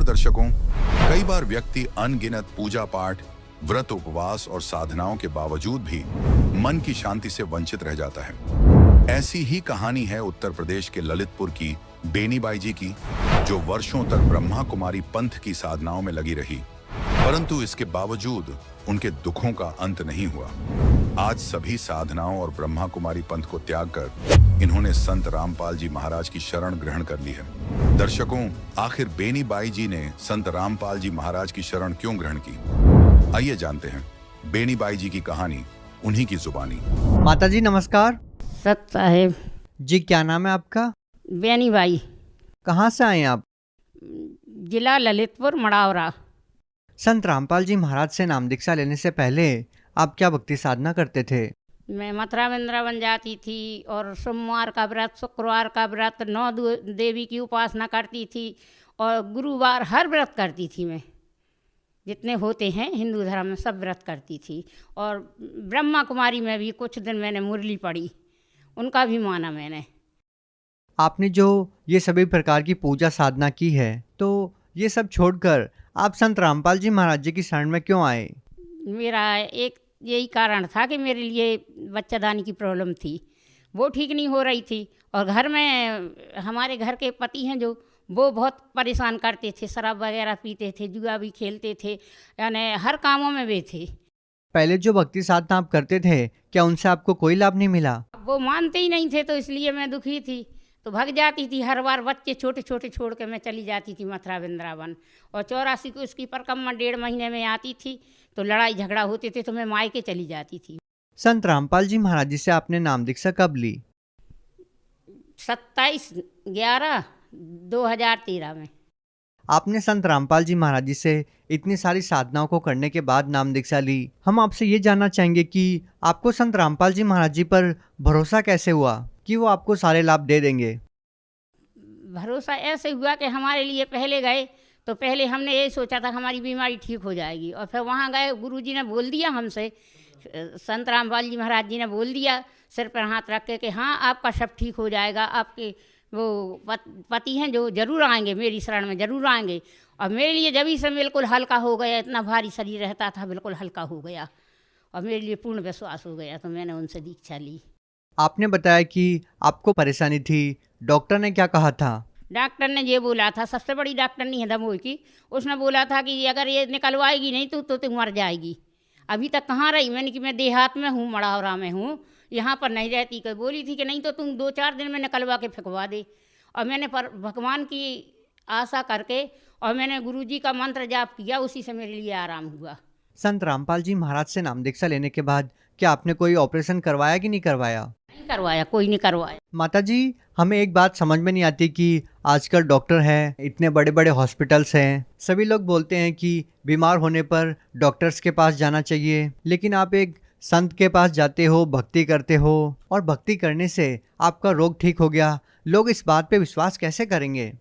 नमस्कार दर्शकों। कई बार व्यक्ति अनगिनत पूजा पाठ, व्रत, उपवास और साधनाओं के बावजूद भी मन की शांति से वंचित रह जाता है। ऐसी ही कहानी है उत्तर प्रदेश के ललितपुर की बेनी बाई जी की, जो वर्षों तक ब्रह्मा कुमारी पंथ की साधनाओं में लगी रही, परंतु इसके बावजूद उनके दुखों का अंत नहीं हुआ। आज सभी साधनाओं और ब्रह्मा कुमारी पंथ को त्याग कर इन्होंने संत रामपाल जी महाराज की शरण ग्रहण कर ली है। दर्शकों, आखिर बेनी बाई जी ने संत रामपाल जी महाराज की शरण क्यों ग्रहण की? आइए जानते हैं बेनी बाई जी की कहानी उन्हीं की जुबानी। माता जी नमस्कार। सत साहेब जी, क्या नाम है आपका? बेनी बाई, कहाँ से आए हैं आप? जिला ललितपुर, मड़ावरा। संत रामपाल जी महाराज से नाम दीक्षा लेने से पहले आप क्या भक्ति साधना करते थे? मैं मथुरा वृंदावन जाती थी और सोमवार का व्रत, शुक्रवार का व्रत, देवी की उपासना करती थी और गुरुवार हर व्रत करती थी। मैं जितने होते हैं हिंदू धर्म में सब व्रत करती थी। और ब्रह्मा कुमारी में भी कुछ दिन मैंने मुरली पढ़ी, उनका भी माना मैंने। आपने जो ये सभी प्रकार की पूजा साधना की है, तो ये सब छोड़कर आप संत रामपाल जी महाराज जी की शरण में क्यों आए? मेरा एक यही कारण था कि मेरे लिए बच्चादानी की प्रॉब्लम थी, वो ठीक नहीं हो रही थी। और घर में हमारे घर के पति हैं जो, वो बहुत परेशान करते थे, शराब वगैरह पीते थे, जुआ भी खेलते थे, यानी हर कामों में वे थे। पहले जो भक्ति साधना आप करते थे, क्या उनसे आपको कोई लाभ नहीं मिला? वो मानते ही नहीं थे, तो इसलिए मैं दुखी थी, तो भाग जाती थी। हर बार बच्चे छोटे छोटे छोड़ के मैं चली जाती थी मथुरा वृंदावन। और 84 को उसकी परिक्रमा 1.5 महीने में आती थी, तो लड़ाई झगड़ा होते थे तो मैं मायके चली जाती थी। संत रामपाल जी महाराज जी से आपने नाम दीक्षा कब ली? 27/11/2013 में। आपने संत रामपाल जी महाराज जी से इतनी सारी साधनाओं को करने के बाद नाम दीक्षा ली। हम आपसे ये जानना चाहेंगे कि आपको संत रामपाल जी महाराज जी पर भरोसा कैसे हुआ कि वो आपको सारे लाभ दे देंगे? भरोसा ऐसे हुआ कि हमारे लिए पहले गए तो पहले हमने ये सोचा था हमारी बीमारी ठीक हो जाएगी, और फिर वहाँ गए, गुरुजी ने बोल दिया हमसे, संत रामपाल जी महाराज जी ने बोल दिया सिर पर हाथ रख के कि हाँ आपका सब ठीक हो जाएगा, आपके वो पति हैं जो जरूर आएंगे, मेरी शरण में जरूर आएंगे। और मेरे लिए जब ही से बिल्कुल हल्का हो गया, इतना भारी शरीर रहता था बिल्कुल हल्का हो गया और मेरे लिए पूर्ण विश्वास हो गया, तो मैंने उनसे दीक्षा ली। आपने बताया कि आपको परेशानी थी, डॉक्टर ने क्या कहा था? डॉक्टर ने ये बोला था, सबसे बड़ी डॉक्टर नहीं है दमोह की, उसने बोला था कि अगर ये निकलवाएगी नहीं तो तू मर जाएगी। अभी तक कहाँ रही? मैंने कि मैं देहात में हूँ, मड़ावरा में हूँ, यहाँ पर नहीं रहती। कर बोली थी कि नहीं तो तुम 2-4 दिन में निकलवा के फेंकवा दे। और मैंने पर भगवान की आशा करके और मैंने गुरुजी का मंत्र जाप किया, उसी से मेरे लिए आराम हुआ। संत रामपाल जी महाराज से नाम दीक्षा लेने के बाद क्या आपने कोई ऑपरेशन करवाया कि नहीं करवाया? नहीं करवाया, कोई नहीं करवाया। माता जी, हमें एक बात समझ में नहीं आती कि आजकल डॉक्टर हैं, इतने बड़े बड़े हॉस्पिटल्स हैं, सभी लोग बोलते हैं कि बीमार होने पर डॉक्टर्स के पास जाना चाहिए, लेकिन आप एक संत के पास जाते हो, भक्ति करते हो और भक्ति करने से आपका रोग ठीक हो गया। लोग इस बात पे विश्वास कैसे करेंगे?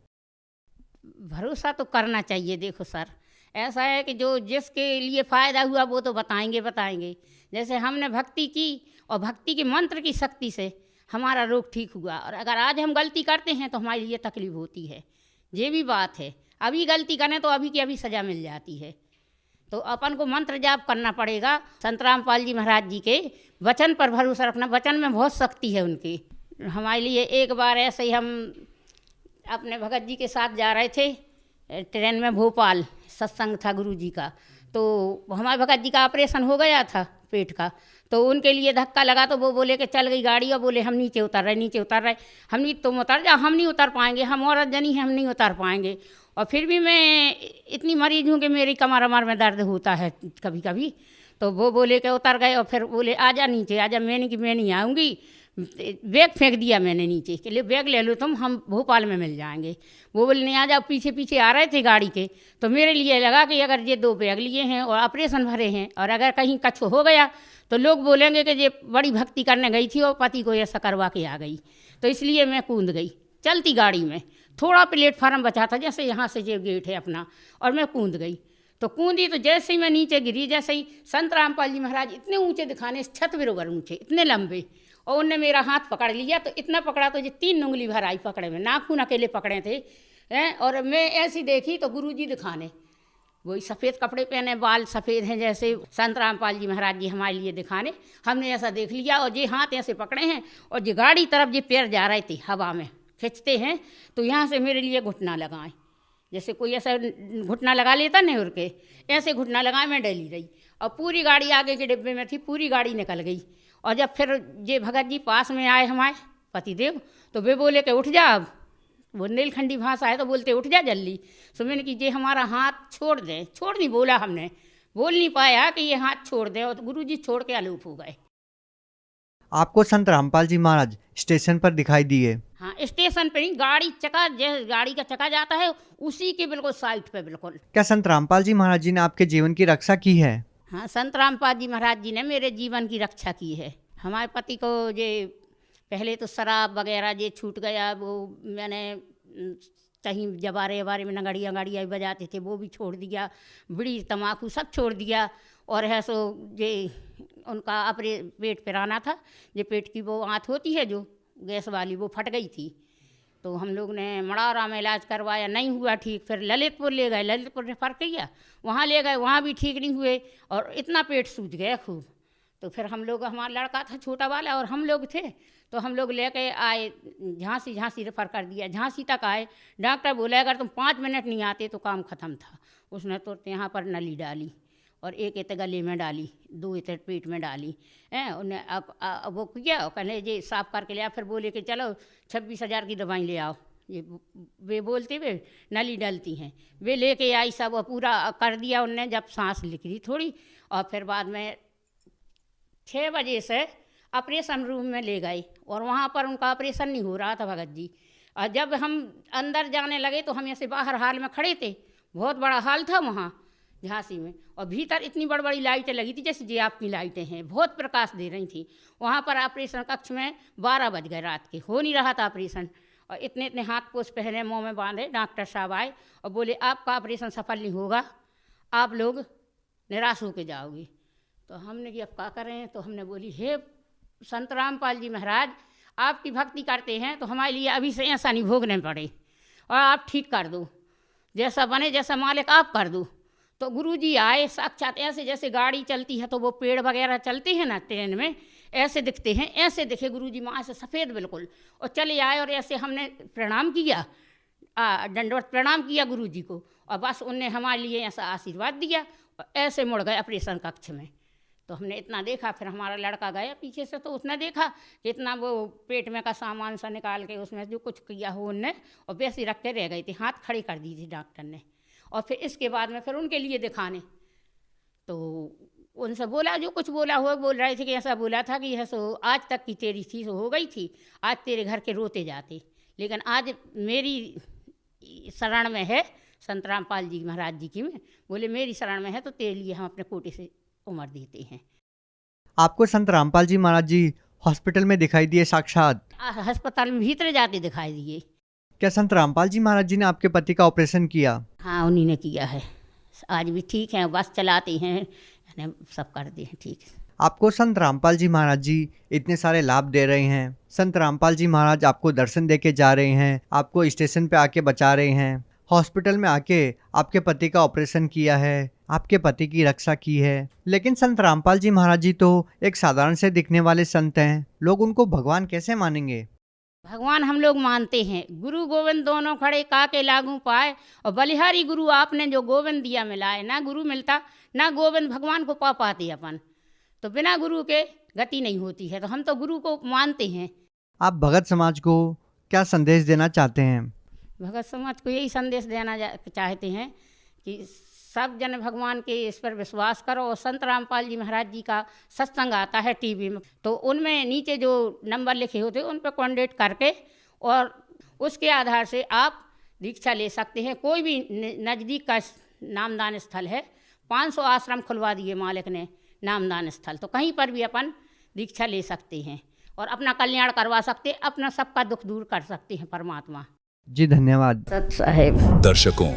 भरोसा तो करना चाहिए। देखो सर, ऐसा है कि जो जिसके लिए फ़ायदा हुआ वो तो बताएंगे। जैसे हमने भक्ति की और भक्ति के मंत्र की शक्ति से हमारा रोग ठीक हुआ, और अगर आज हम गलती करते हैं तो हमारे लिए तकलीफ होती है। ये भी बात है, अभी गलती करें तो अभी की अभी सज़ा मिल जाती है, तो अपन को मंत्र जाप करना पड़ेगा। संत रामपाल जी महाराज जी के वचन पर भरोसा रखना, वचन में बहुत शक्ति है उनकी। हमारे लिए एक बार ऐसे ही हम अपने भगत जी के साथ जा रहे थे ट्रेन में, भोपाल सत्संग था गुरु जी का, तो हमारे भगत जी का ऑपरेशन हो गया था पेट का, तो उनके लिए धक्का लगा, तो वो बोले कि चल गई गाड़ी, और बोले हम नीचे उतर रहे। हम नहीं, तुम उतर जा, हम नहीं उतर पाएंगे, हम औरत जनी हैं, हम नहीं उतर पाएंगे। और फिर भी मैं इतनी मरीज हूँ कि मेरी कमर अमर में दर्द होता है कभी कभी, तो वो बोले कि उतर गए, और फिर बोले आजा नीचे आजा। मैंने कि मैं नहीं आऊँगी, बैग फेंक दिया मैंने नीचे कि ले बैग ले लो तुम, हम भोपाल में मिल जाएंगे। वो बोले नहीं आ जाओ, पीछे पीछे आ रहे थे गाड़ी के, तो मेरे लिए लगा कि अगर ये 2 बैग लिए हैं और ऑपरेशन भरे हैं और अगर कहीं कुछ हो गया तो लोग बोलेंगे कि ये बड़ी भक्ति करने गई थी और पति को ऐसा करवा के आ गई। तो इसलिए मैं कूद गई चलती गाड़ी में, थोड़ा प्लेटफार्म बचा था, जैसे यहाँ से जो गेट है अपना, और मैं कूद गई। तो कूदी तो जैसे ही मैं नीचे गिरी, जैसे ही संत रामपाल जी महाराज इतने ऊँचे दिखाने, छत बरोबर ऊँचे, इतने लंबे, और उनने मेरा हाथ पकड़ लिया, तो इतना पकड़ा तो ये 3 उंगली भर आई पकड़े में, नाखून अकेले पकड़े थे, हैं। और मैं ऐसी देखी तो गुरुजी दिखाने, वही सफ़ेद कपड़े पहने, बाल सफ़ेद हैं जैसे संत रामपाल जी महाराज जी हमारे लिए दिखाने। हमने ऐसा देख लिया और ये हाथ ऐसे पकड़े हैं और ये गाड़ी तरफ ये पैर जा रहे थे, हवा में खींचते हैं तो यहाँ से मेरे लिए घुटना लगाएं, जैसे कोई ऐसा घुटना लगा लेता नहीं, उड़ के ऐसे घुटना लगाए। मैं डली रही और पूरी गाड़ी आगे के डिब्बे में थी, पूरी गाड़ी निकल गई। और जब फिर ये भगत जी पास में आए हमारे पतिदेव, तो वे बोले कि उठ जा, अब वो नीलखंडी भाषा है तो बोलते उठ जा जल्दी। सो मैंने कि ये हमारा हाथ छोड़ दें, छोड़ नहीं बोला, हमने बोल नहीं पाया कि ये हाथ छोड़ दें, और गुरु जी छोड़ के अलूप हो गए। आपको संत रामपाल जी महाराज स्टेशन पर दिखाई दिए? हाँ, स्टेशन पर ही गाड़ी चका, जैसे गाड़ी का चका जाता है उसी के बिल्कुल साइड पे बिल्कुल। क्या संत रामपाल जी महाराज जी ने आपके जीवन की रक्षा की है? हाँ, संत रामपाल जी महाराज जी ने मेरे जीवन की रक्षा की है। हमारे पति को ये पहले तो शराब वगैरह ये छूट गया, वो मैंने कहीं जबारे में नगड़िया बजाते थे वो भी छोड़ दिया, बीड़ी तम्बाकू सब छोड़ दिया। और है सो ये उनका अपने पेट पर आना था, ये पेट की वो आँत होती है जो गैस वाली, वो फट गई थी। तो हम लोग ने मड़ौरा में इलाज करवाया, नहीं हुआ ठीक। फिर ललितपुर ले गए, ललितपुर रेफर किया, वहाँ ले गए, वहाँ भी ठीक नहीं हुए और इतना पेट सूज गया खूब। तो फिर हम लोग, हमारा लड़का था छोटा वाला और हम लोग थे, तो हम लोग लेके आए झांसी रेफर कर दिया। झांसी तक आए, डॉक्टर बोले अगर तुम 5 मिनट नहीं आते तो काम ख़त्म था। उसने तुरंत यहाँ पर नली डाली और एक इत गले में डाली, 2 इत पेट में डाली हैं। उन्हें अब वो किया, कहने ये साफ करके लिया। फिर बोले कि चलो 26,000 की दवाई ले आओ, ये वे बोलते वे नली डलती हैं, वे लेके आई, सब पूरा कर दिया उनने। जब सांस लिख रही थोड़ी, और फिर बाद में 6 बजे से ऑपरेशन रूम में ले गए और वहाँ पर उनका ऑपरेशन नहीं हो रहा था भगत जी। और जब हम अंदर जाने लगे तो हम ऐसे बाहर हाल में खड़े थे, बहुत बड़ा हाल था वहाँ झांसी में, और भीतर इतनी बड़ी बड़ी लाइटें लगी थी जैसे ये आपकी लाइटें हैं, बहुत प्रकाश दे रही थी। वहाँ पर ऑपरेशन कक्ष में 12 बज गए रात के, हो नहीं रहा था ऑपरेशन। और इतने इतने हाथ पोछ पहने, मुँह में बांधे, डॉक्टर साहब आए और बोले आपका ऑपरेशन सफल नहीं होगा, आप लोग निराश होकर जाओगे। तो हमने कि अब क्या करें, तो हमने बोली हे संत रामपाल जी महाराज, आपकी भक्ति करते हैं तो हमारे लिए अभी से ऐसा नहीं भोगने पड़े, और आप ठीक कर दो, जैसा बने जैसा मालिक आप कर दो। तो गुरुजी आए साक्षात, ऐसे जैसे गाड़ी चलती है तो वो पेड़ वगैरह चलते हैं ना ट्रेन में, ऐसे दिखते हैं, ऐसे दिखे गुरुजी वहाँ से सफ़ेद बिल्कुल, और चले आए। और ऐसे हमने प्रणाम किया, दंडवत प्रणाम किया गुरुजी को, और बस उनने हमारे लिए ऐसा आशीर्वाद दिया और ऐसे मुड़ गए ऑपरेशन कक्ष में। तो हमने इतना देखा, फिर हमारा लड़का गया पीछे से, तो उसने देखा कि इतना वो पेट में का सामान सा निकाल के उसमें जो कुछ किया हो उनने, और वैसे रख के रह गई थी, हाथ खड़ी कर दी थी डॉक्टर ने। और फिर इसके बाद में फिर उनके लिए दिखाने, तो उनसे बोला, जो कुछ बोला हो, बोल रहे थे कि ऐसा बोला था कि यह सो आज तक की तेरी थी सो हो गई थी, आज तेरे घर के रोते जाते, लेकिन आज मेरी शरण में है संत रामपाल जी महाराज जी की में, बोले मेरी शरण में है तो तेरे लिए हम अपने कोटे से उम्र देते हैं। आपको संत रामपाल जी महाराज जी हॉस्पिटल में दिखाई दिए साक्षात? अस्पताल में भीतर जाते दिखाई दिए। क्या संत रामपाल जी महाराज जी ने आपके पति का ऑपरेशन किया? हाँ, उन्हीं ने किया है, आज भी ठीक है, बस चलाते हैं, सब करते हैं ठीक। आपको संत रामपाल जी महाराज जी इतने सारे लाभ दे रहे हैं, संत रामपाल जी महाराज आपको दर्शन देके जा रहे हैं, आपको स्टेशन पे आके बचा रहे हैं, हॉस्पिटल में आके आपके पति का ऑपरेशन किया है, आपके पति की रक्षा की है, लेकिन संत रामपाल जी महाराज जी तो एक साधारण से दिखने वाले संत हैं, लोग उनको भगवान कैसे मानेंगे? भगवान हम लोग मानते हैं, गुरु गोविंद दोनों खड़े काके लागू पाए, और बलिहारी गुरु आपने जो गोविंद दिया मिलाए, ना गुरु मिलता ना गोविंद भगवान को पा पाते अपन, तो बिना गुरु के गति नहीं होती है, तो हम तो गुरु को मानते हैं। आप भगत समाज को क्या संदेश देना चाहते हैं? भगत समाज को यही संदेश देना चाहते हैं कि सब जन भगवान के इस पर विश्वास करो, और संत रामपाल जी महाराज जी का सत्संग आता है टीवी में, तो उनमें नीचे जो नंबर लिखे होते हैं उन पर कॉन्टेक्ट करके और उसके आधार से आप दीक्षा ले सकते हैं। कोई भी नज़दीक का नामदान स्थल है, 500 आश्रम खुलवा दिए मालिक ने नामदान स्थल, तो कहीं पर भी अपन दीक्षा ले सकते हैं और अपना कल्याण करवा सकते, अपना सबका दुख दूर कर सकते हैं परमात्मा जी। धन्यवाद सत साहेब। दर्शकों,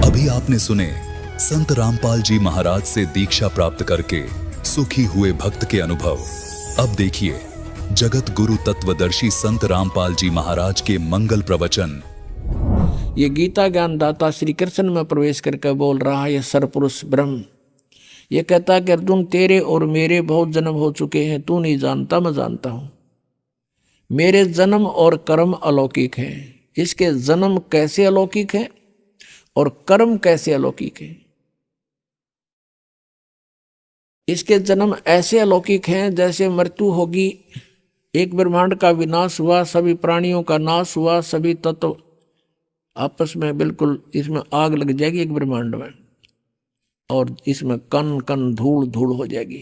अभी आपने सुने संत रामपाल जी महाराज से दीक्षा प्राप्त करके सुखी हुए भक्त के अनुभव। अब देखिए जगत गुरु तत्वदर्शी संत रामपाल जी महाराज के मंगल प्रवचन। ये गीता ज्ञानदाता श्री कृष्ण में प्रवेश करके बोल रहा है, ये सरपुरुष ब्रह्म। ये कहता कि अर्जुन तेरे और मेरे बहुत जन्म हो चुके हैं, तू नहीं जानता, मैं जानता हूं। मेरे जन्म और कर्म अलौकिक हैं। इसके जन्म कैसे अलौकिक है और कर्म कैसे अलौकिक है? इसके जन्म ऐसे अलौकिक हैं जैसे मृत्यु होगी, एक ब्रह्मांड का विनाश हुआ, सभी प्राणियों का नाश हुआ, सभी तत्व आपस में बिल्कुल इसमें आग लग जाएगी एक ब्रह्मांड में, और इसमें कण कण धूल धूल हो जाएगी।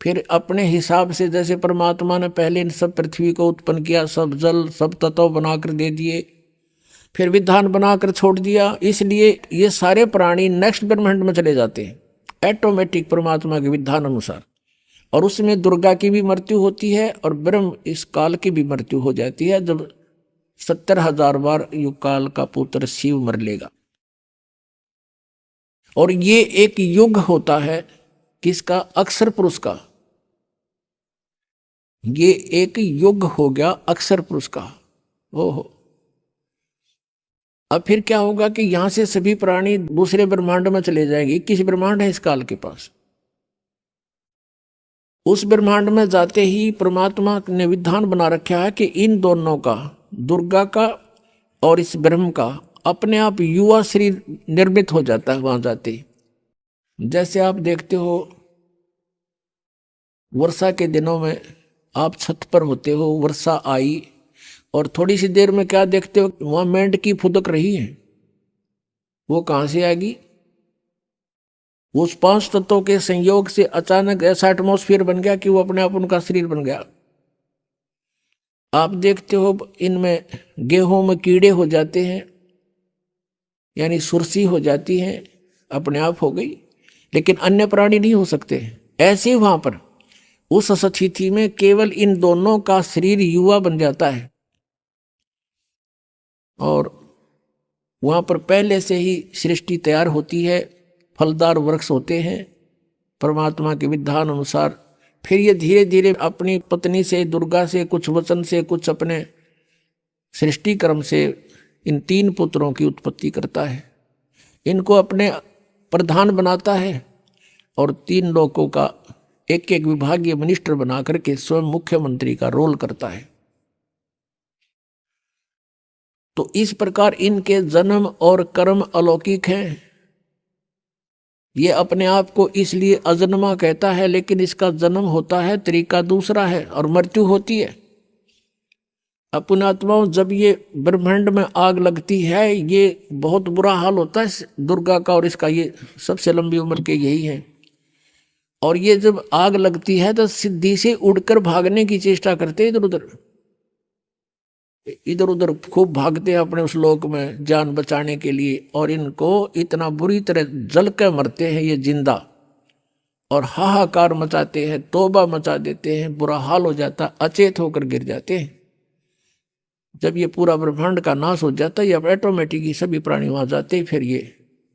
फिर अपने हिसाब से जैसे परमात्मा ने पहले इन सब पृथ्वी को उत्पन्न किया, सब जल सब तत्व बनाकर दे दिए, फिर विधान बनाकर छोड़ दिया, इसलिए ये सारे प्राणी नेक्स्ट ब्रह्मांड में चले जाते हैं ऑटोमेटिक परमात्मा के विधान अनुसार। और उसमें दुर्गा की भी मृत्यु होती है और ब्रह्म इस काल की भी मृत्यु हो जाती है, जब 70,000 बार युग काल का पुत्र शिव मर लेगा। और ये एक युग होता है किसका? अक्षर पुरुष का। ये एक युग हो गया अक्षर पुरुष का। ओहो, अब फिर क्या होगा कि यहां से सभी प्राणी दूसरे ब्रह्मांड में चले जाएंगे। 21 ब्रह्मांड है इस काल के पास। उस ब्रह्मांड में जाते ही परमात्मा ने विधान बना रखा है कि इन दोनों का, दुर्गा का और इस ब्रह्म का, अपने आप युवा शरीर निर्मित हो जाता है वहां जाते ही। जैसे आप देखते हो वर्षा के दिनों में आप छत पर होते हो, वर्षा आई और थोड़ी सी देर में क्या देखते हो, वहां मेंढक फुदक रही है। वो कहां से आएगी? उस 5 तत्वों के संयोग से अचानक ऐसा एटमॉस्फेयर बन गया कि वो अपने आप उनका शरीर बन गया। आप देखते हो इनमें गेहूं में कीड़े हो जाते हैं, यानी सुरसी हो जाती है, अपने आप हो गई, लेकिन अन्य प्राणी नहीं हो सकते। ऐसे वहां पर उस स्थिति में केवल इन दोनों का शरीर युवा बन जाता है और वहां पर पहले से ही सृष्टि तैयार होती है, फलदार वृक्ष होते हैं परमात्मा के विधान अनुसार। फिर ये धीरे धीरे अपनी पत्नी से, दुर्गा से, कुछ वचन से, कुछ अपने सृष्टि कर्म से इन 3 पुत्रों की उत्पत्ति करता है। इनको अपने प्रधान बनाता है और 3 लोगों का एक एक विभागीय मिनिस्टर बना करके स्वयं मुख्यमंत्री का रोल करता है। तो इस प्रकार इनके जन्म और कर्म अलौकिक हैं। ये अपने आप को इसलिए अजन्मा कहता है, लेकिन इसका जन्म होता है तरीका दूसरा है और मृत्यु होती है। पुण्यात्माओं, जब ये ब्रह्मांड में आग लगती है, ये बहुत बुरा हाल होता है दुर्गा का, और इसका ये सबसे लंबी उम्र के यही है। और ये जब आग लगती है तो सिद्धि से उड़कर भागने की चेष्टा करते इधर उधर खूब भागते हैं अपने उस लोक में जान बचाने के लिए, और इनको इतना बुरी तरह जल कर मरते हैं ये जिंदा, और हाहाकार मचाते हैं, तौबा मचा देते हैं, बुरा हाल हो जाता, अचेत होकर गिर जाते हैं। जब ये पूरा ब्रह्मांड का नाश हो जाता है, अब ऑटोमेटिक ही सभी प्राणी वहां जाते हैं, फिर ये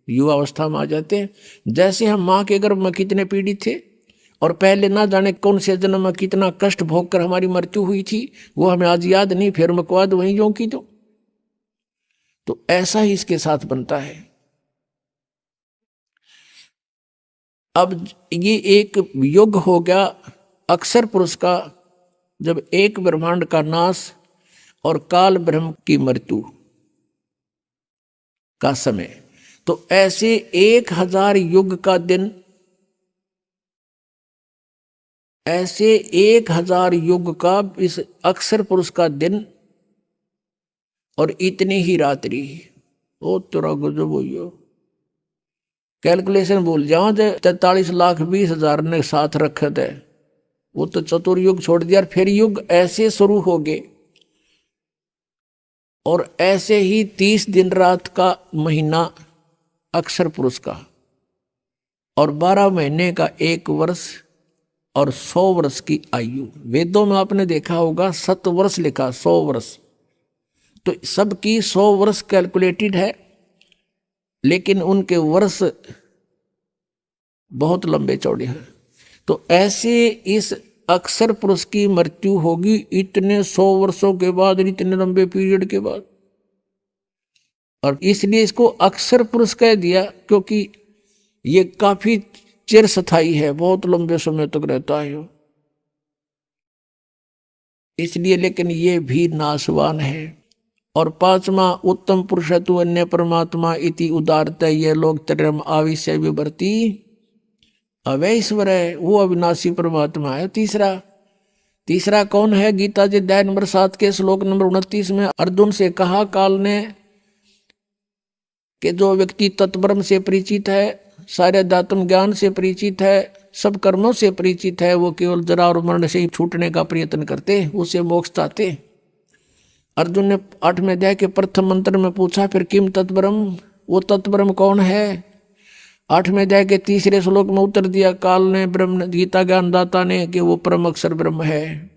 युवा अवस्था में आ जाते हैं। जैसे हम माँ के गर्भ में कितने पीड़ित थे और पहले ना जाने कौन से जन्म में कितना कष्ट भोग कर हमारी मृत्यु हुई थी, वो हमें आज याद नहीं, फिर मकवाद वहीं जो की तो ऐसा ही इसके साथ बनता है। अब ये एक युग हो गया अक्षर पुरुष का, जब एक ब्रह्मांड का नाश और काल ब्रह्म की मृत्यु का समय। तो ऐसे 1000 युग का दिन, ऐसे 1000 युग का इस अक्षर पुरुष का दिन और इतनी ही रात्रि। ओ तेरा गजब हो, कैलकुलेशन भूल जाओ, 43,20,000 ने साथ रखे थे, वो तो चतुर्युग छोड़ दिया। फिर युग ऐसे शुरू हो गए और ऐसे ही 30 दिन रात का महीना अक्षर पुरुष का, और 12 महीने का 1 वर्ष और 100 वर्ष की आयु। वेदों में आपने देखा होगा 7 वर्ष लिखा, 100 वर्ष, तो सबकी 100 वर्ष कैलकुलेटेड है, लेकिन उनके वर्ष बहुत लंबे चौड़े हैं। तो ऐसे इस अक्षर पुरुष की मृत्यु होगी इतने 100 वर्षों के बाद, इतने लंबे पीरियड के बाद। और इसलिए इसको अक्षर पुरुष कह दिया, क्योंकि ये काफी चिरस्थायी है, बहुत लंबे समय तक रहता है इसलिए, लेकिन ये भी नाशवान है। और पांचवा, उत्तम पुरुषत्व अन्य परमात्मा इति उदारता, ये लोग त्रयम आविष्य विवर्ती अवैश्वर है, वो अविनाशी परमात्मा है। तीसरा कौन है? गीता जी अध्याय नंबर 7 के श्लोक नंबर 29 में अर्जुन से कहा काल ने कि जो व्यक्ति तत्ब्रह्म से परिचित है, सारे अध्यात्म ज्ञान से परिचित है, सब कर्मों से परिचित है, वो केवल जरा और मरण से ही छूटने का प्रयत्न करते, उसे मोक्ष चाहते। अर्जुन ने 8वें अध्याय के प्रथम मंत्र में पूछा, फिर किम तत्ब्रह्म, वो तत्ब्रह्म कौन है? 8वें अध्याय के 3रे श्लोक में उत्तर दिया काल ने, ब्रह्म गीता ज्ञानदाता ने, कि वो परम अक्षर ब्रह्म है।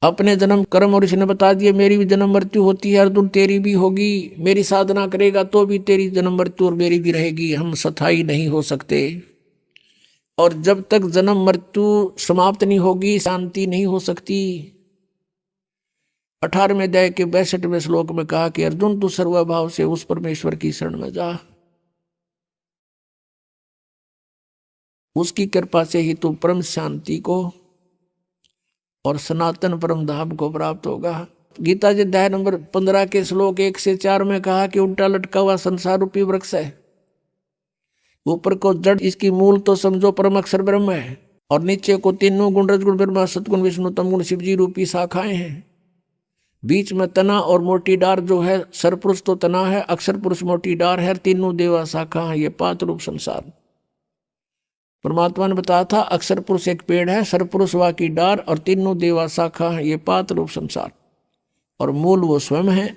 अपने जन्म कर्म और इसने बता दिया, मेरी भी जन्म मृत्यु होती है अर्जुन, तेरी भी होगी। मेरी साधना करेगा तो भी तेरी जन्म मृत्यु और मेरी भी रहेगी, हम स्थायी नहीं हो सकते। और जब तक जन्म मृत्यु समाप्त नहीं होगी, शांति नहीं हो सकती। 18वें अध्याय के 62वें श्लोक में कहा कि अर्जुन तू सर्वभाव से उस परमेश्वर की शरण में जा, उसकी कृपा से ही तू परम शांति को और सनातन परम धाम को प्राप्त होगा। गीता जी अध्याय नंबर 15 के श्लोक 1 से 4 में कहा कि उल्टा लटका हुआ संसार रूपी वृक्ष है, ऊपर को जड़, इसकी मूल तो समझो परम अक्षर ब्रह्म है, और नीचे को तीनों गुण रजगुण ब्रह्मा सतगुण विष्णु तमगुण शिवजी रूपी शाखाएं हैं। बीच में तना और मोटी डार जो है, सरपुरुष तो तना है, अक्षर पुरुष मोटी डार है, तीनों देवा शाखा है, ये 5 रूप संसार। परमात्मा ने बताया था अक्षर पुरुष एक पेड़ है, सरपुरुष वा की डार और तीनों देवा शाखा है, ये 5 रूप संसार, और मूल वो स्वयं है।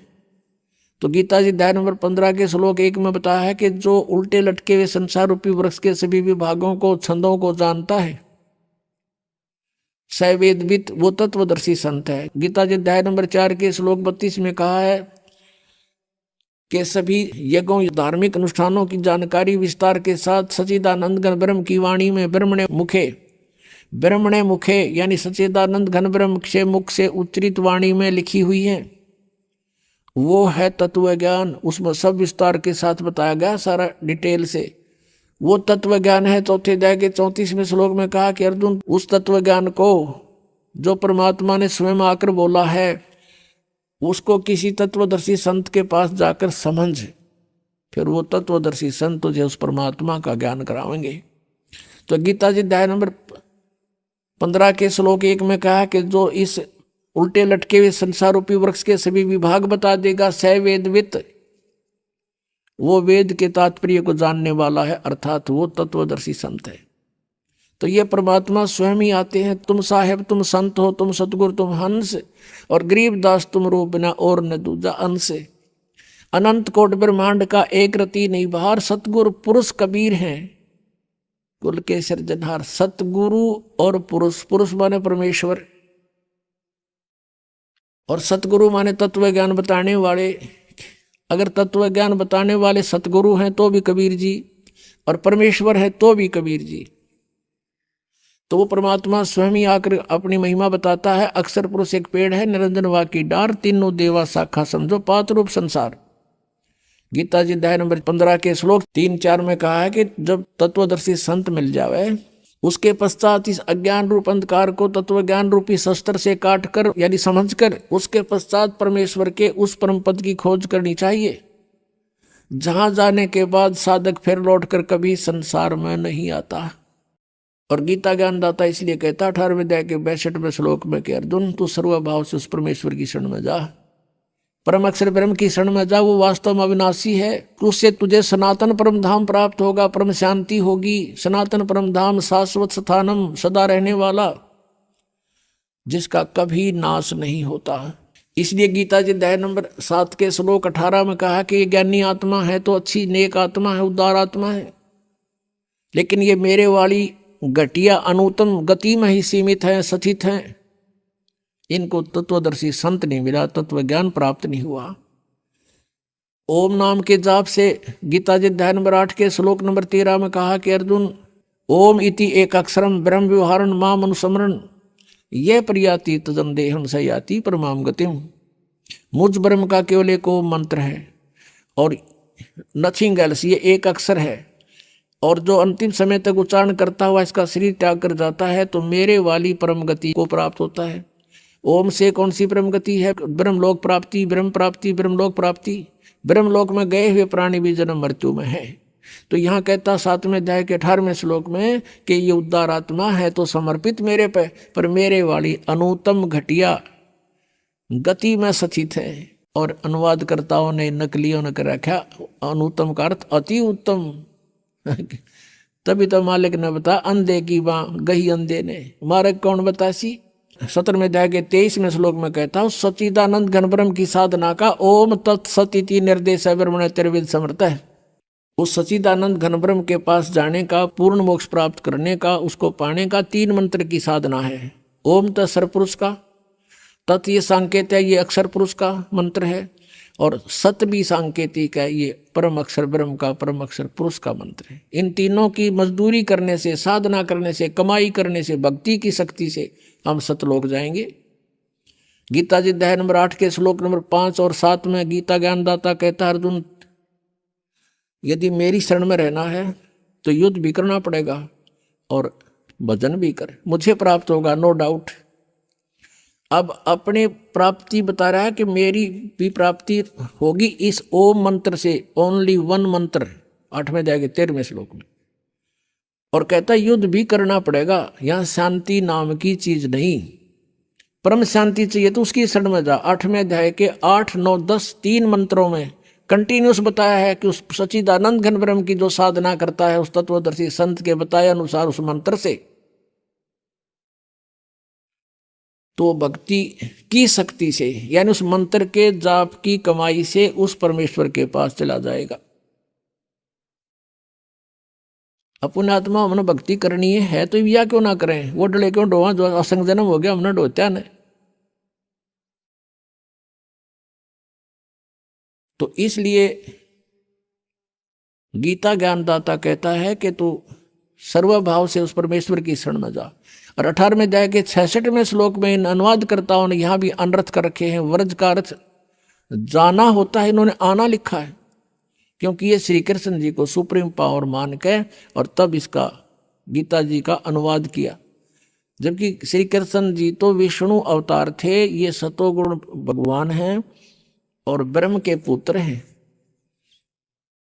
तो गीता जी अध्याय नंबर 15 के श्लोक 1 में बताया है कि जो उल्टे लटके हुए संसार रूपी वृक्ष के सभी विभागों को, छंदों को जानता है, सवेदवित, वो तत्वदर्शी संत है। गीता जी अध्याय नंबर 4 के श्लोक 32 में कहा है कि सभी यज्ञों, धार्मिक अनुष्ठानों की जानकारी विस्तार के साथ सच्चिदानंद घन ब्रह्म की वाणी में ब्रह्मणे मुखे यानी सच्चिदानंद घन ब्रह्म से मुख से उच्चरित वाणी में लिखी हुई है, वो है तत्व ज्ञान। उसमें सब विस्तार के साथ बताया गया, सारा डिटेल से। वो तत्व ज्ञान है। 4 अध्याय के 34वें श्लोक में कहा कि अर्जुन उस तत्व ज्ञान को जो परमात्मा ने स्वयं आकर बोला है, उसको किसी तत्वदर्शी संत के पास जाकर समझ, फिर वो तत्वदर्शी संत तुझे उस परमात्मा का ज्ञान करावेंगे। तो गीता जी अध्याय नंबर 15 के श्लोक 1 में कहा कि जो इस उल्टे लटके हुए संसार रूपी वृक्ष के सभी विभाग बता देगा, सवेदवित, वो वेद के तात्पर्य को जानने वाला है, अर्थात वो तत्वदर्शी संत है। तो ये परमात्मा स्वयं ही आते हैं, तुम साहेब तुम संत हो, तुम सतगुरु तुम हंस, और गरीब दास तुम रो बिना और न दूजा अंश। अनंत कोट ब्रह्मांड का एक रति नहीं बाहर, सतगुरु पुरुष कबीर हैं, कुल के सृजनहार। सतगुरु और पुरुष, पुरुष माने परमेश्वर और सतगुरु माने तत्व ज्ञान बताने वाले। अगर तत्व ज्ञान बताने वाले सतगुरु हैं तो भी कबीर जी, और परमेश्वर है तो भी कबीर जी। तो वो परमात्मा स्वयं ही आकर अपनी महिमा बताता है। अक्षर पुरुष एक पेड़ है, निरंजन वा की डार, तीनों देवा शाखा, समझो 5 रूप संसार। गीता जी अध्याय नंबर 15 के श्लोक 3-4 में कहा है कि जब तत्वदर्शी संत मिल जावे, उसके पश्चात इस अज्ञान रूप अंधकार को तत्व ज्ञान रूपी शस्त्र से काट कर यानी समझ कर, उसके पश्चात परमेश्वर के उस परम पद की खोज करनी चाहिए, जहां जाने के बाद साधक फिर लौटकर कभी संसार में नहीं आता। और गीता ज्ञानदाता इसलिए कहता 18वें अध्याय के 62वें श्लोक में कि अर्जुन तू सर्वभाव से उस परमेश्वर की शरण में जा, परम अक्षर ब्रह्म की शरण में जा, वो वास्तव में अविनाशी है। उससे तुझे सनातन परम धाम प्राप्त होगा, परम शांति होगी। सनातन परम धाम शाश्वत स्थानम, सदा रहने वाला, जिसका कभी नाश नहीं होता। इसलिए गीता जी अध्याय नंबर 7 के श्लोक 18 में कहा कि ये ज्ञानी आत्मा है तो अच्छी नेक आत्मा है, उदार आत्मा है, लेकिन ये मेरे वाली घटिया अनुत्तम गति में ही सीमित है, स्थित हैं। इनको तत्वदर्शी संत नहीं मिला, तत्व ज्ञान प्राप्त नहीं हुआ। ओम नाम के जाप से गीता जी अध्याय नंबर 8 के श्लोक नंबर 13 में कहा कि अर्जुन ओम इति एक अक्षरम ब्रह्म व्यवहारण माम अनुस्मरण ये प्रयाति तजन देहम सयाति परमाम गतिम। मुझ ब्रह्म का केवल एक ओम मंत्र है, और नथिंग एल्स, ये एक अक्षर है। और जो अंतिम समय तक उच्चारण करता हुआ इसका शरीर त्याग कर जाता है तो मेरे वाली परम गति को प्राप्त होता है। ओम से कौन सी परम गति है? ब्रह्मलोक प्राप्ति, ब्रह्म प्राप्ति, ब्रह्मलोक प्राप्ति। ब्रह्मलोक में गए हुए प्राणी भी जन्म मृत्यु में है। तो यहाँ कहता 7वें अध्याय के 18वें श्लोक में कि ये उद्धार आत्मा है तो समर्पित मेरे पे, पर मेरे वाली अनुत्तम घटिया गति में स्थित है। और अनुवादकर्ताओं ने, नकलियों ने कर रखा अनुत्तम का अर्थ अति उत्तम। तभी तो मालिक ने बता अंधे की बाँ गही अंधे ने, मार्ग कौन बतासी। 17वें अध्याय के 23वें श्लोक में कहता हूँ सच्चिदानंद घन ब्रह्म की साधना का ओम तत्सति निर्देश ब्रह्मण त्रिविद समर्थ है। उस सच्चिदानंद घन ब्रह्म के पास जाने का, पूर्ण मोक्ष प्राप्त करने का, उसको पाने का 3 मंत्र की साधना है। ओम तत्सर पुरुष का, तत् ये सांकेत है, ये अक्षर पुरुष का मंत्र है, और सत भी सांकेतिक है, ये परम अक्षर ब्रह्म का, परम अक्षर पुरुष का मंत्र है। इन तीनों की मजदूरी करने से, साधना करने से, कमाई करने से, भक्ति की शक्ति से हम सतलोक जाएंगे। गीता जी अध्याय नंबर 8 के श्लोक नंबर 5 और 7 में गीता ज्ञानदाता कहता है अर्जुन यदि मेरी शरण में रहना है तो युद्ध भी करना पड़ेगा और भजन भी कर, मुझे प्राप्त होगा, नो डाउट। अब अपने प्राप्ति बता रहा है कि मेरी भी प्राप्ति होगी इस ओम मंत्र से, ओनली 1 मंत्र, 8वें अध्याय के 13वें श्लोक में। और कहता युद्ध भी करना पड़ेगा, यहां शांति नाम की चीज नहीं। परम शांति चाहिए तो उसकी शरण में जा। 8वें अध्याय के 8, 9, 10 3 मंत्रों में कंटिन्यूस बताया है कि उस सच्चिदानंद घन ब्रह्म की जो साधना करता है उस तत्वदर्शी संत के बताए अनुसार उस मंत्र से, तो भक्ति की शक्ति से, यानी उस मंत्र के जाप की कमाई से उस परमेश्वर के पास चला जाएगा। अपने आत्मा हमने भक्ति करनी है तो या क्यों ना करें, वो डले क्यों डोवा, जो असंग जन्म हो गया हमने डोत्या ने। तो इसलिए गीता ज्ञानदाता कहता है कि तू सर्वभाव से उस परमेश्वर की शरण में जा। और 18वें अध्याय के 66वें श्लोक में इन अनुवादकर्ताओं ने यहाँ भी अनर्थ कर रखे हैं। व्रज का अर्थ जाना होता है, इन्होंने आना लिखा है, क्योंकि ये श्री कृष्ण जी को सुप्रीम पावर मान के और तब इसका गीता जी का अनुवाद किया। जबकि श्री कृष्ण जी तो विष्णु अवतार थे, ये सतोगुण भगवान हैं और ब्रह्म के पुत्र हैं,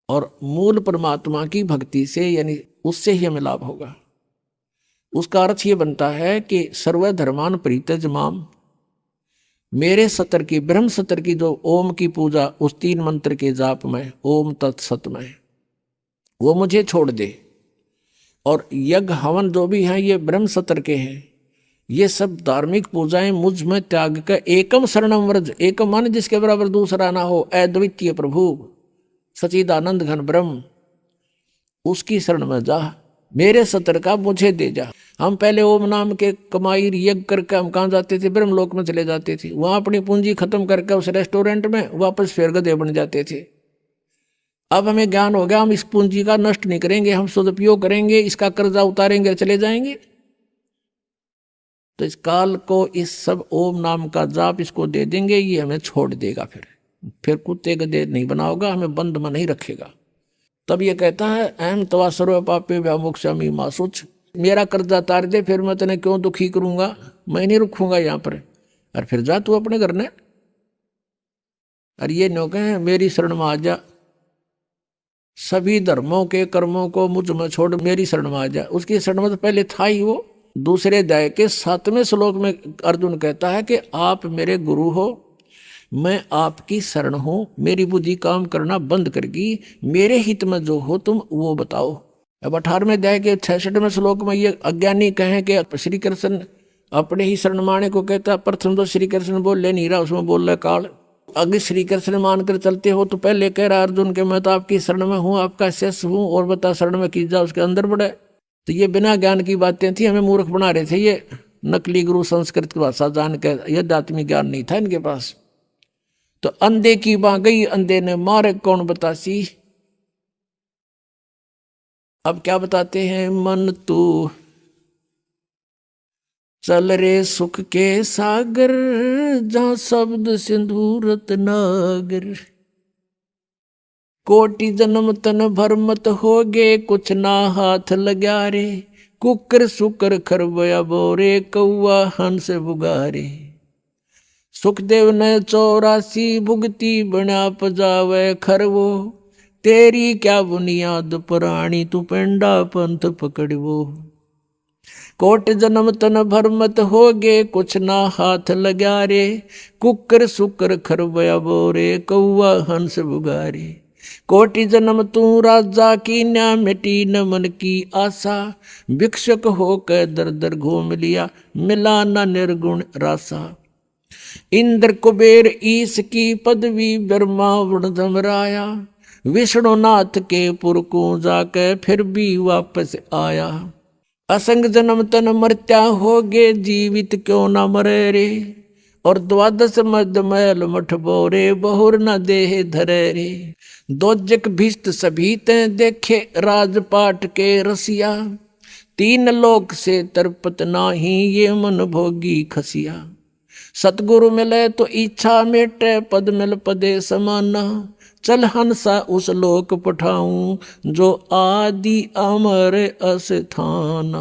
और मूल परमात्मा की भक्ति से, यानी उससे ही हमें लाभ होगा। उसका अर्थ ये बनता है कि सर्वधर्मान परित्यज माम, मेरे सतर की, ब्रह्म सतर की जो ओम की पूजा उस 3 मंत्र के जाप में, ओम तत्सत में, वो मुझे छोड़ दे। और यज्ञ हवन जो भी हैं ये ब्रह्म सतर के हैं। ये सब धार्मिक पूजाएं मुझ में त्याग कर एकम शरणम व्रज, एकम मान जिसके बराबर दूसरा ना हो, अद्वितीय प्रभु सच्चिदानंद घन ब्रह्म, उसकी शरण में जा, मेरे सतर का मुझे दे जा। हम पहले ओम नाम के कमाई यज्ञ करके हम कहाँ जाते थे? ब्रह्मलोक में चले जाते थे। वहां अपनी पूंजी खत्म करके उस रेस्टोरेंट में वापस फिर गधे बन जाते थे। अब हमें ज्ञान हो गया, हम इस पूंजी का नष्ट नहीं करेंगे, हम सदुपयोग करेंगे, इसका कर्जा उतारेंगे, चले जाएंगे। तो इस काल को, इस सब ओम नाम का जाप इसको दे देंगे, ये हमें छोड़ देगा। फिर कुत्ते गधे नहीं बनाओगा, हमें बंद में नहीं रखेगा। तब ये कहता है अहम तवा सर्व पापे व्यामोक्षामि मा शुच, मेरा कर्जा तार दे, फिर मैं तेने क्यों दुखी करूंगा, मैं नहीं रुकूंगा यहाँ पर, और फिर जा तू अपने घर ने। और ये नो कहे मेरी शरण में आ जा, सभी धर्मों के कर्मों को मुझ में छोड़ मेरी शरण में आ जा। उसकी शरण में तो पहले था ही वो। दूसरे अध्याय के 7वें श्लोक में अर्जुन कहता है कि आप मेरे गुरु हो, मैं आपकी शरण हूं, मेरी बुद्धि काम करना बंद करगी, मेरे हित में जो हो तुम वो बताओ। अब 18वें अध्याय के 66वें श्लोक में ये अज्ञानी कहें कि श्री कृष्ण अपने ही शरण माने को कहता, प्रथम तो श्री कृष्ण बोल ले नहीं रहा, उसमें बोल रहा काल। अगर श्री कृष्ण मानकर चलते हो तो पहले कह रहा अर्जुन के मैं तो आपकी शरण में हूँ, आपका शिष्य हूँ, और बता शरण में की जा, उसके अंदर बढ़े। तो ये बिना ज्ञान की बातें थी, हमें मूर्ख बना रहे थे ये नकली गुरु, संस्कृत की भाषा जान के। यह आत्मिक ज्ञान नहीं था इनके पास। तो अंधे की बाँ गई, अंधे ने मारे कौन बतासी। अब क्या बताते हैं, मन तू चल रे सुख के सागर, जहाँ शब्द सिंधु रत्नागर। कोटि जन्म तन भर मत होगे, कुछ ना हाथ लग्या रे। कुकर सुकर खरबया बोरे, कौआ हंस बुगारे। सुखदेव ने 84 भुगती, बना पजावे खरवो। तेरी क्या बुनियाद पुरानी, तू पेंडा पंथ पकड़वो। कोट जन्म तन भर मत होगे, कुछ ना हाथ लग्या रे। कुकर सुकर खरबया बोरे, कौआ हंस बुगारे। कोटि जन्म तू राजा की, न्या मिटी न मन की आशा। भिक्षुक होकर दर दर घूम लिया, मिला न निर्गुण रासा। इंद्र कुबेर ईश की पदवी, ब्रह्मा वरुण धमराया। विष्णुनाथ के पुर को जाके, फिर भी वापस आया। असंग जन्म तन मर्त्या होगे, जीवित क्यों न मरे रे। और 12 मद मैल मठ बोरे, बहुर न देह धरे रे। दोजक भिष्ट सभी ते देखे, राजपाट के रसिया। 3 लोक से तरपत नाही, ये मन भोगी खसिया। सतगुरु मिले तो इच्छा मेटे, पद मिल पदे समाना। चल हंसा उस लोक पठाऊं, जो आदि अमर अस्थान।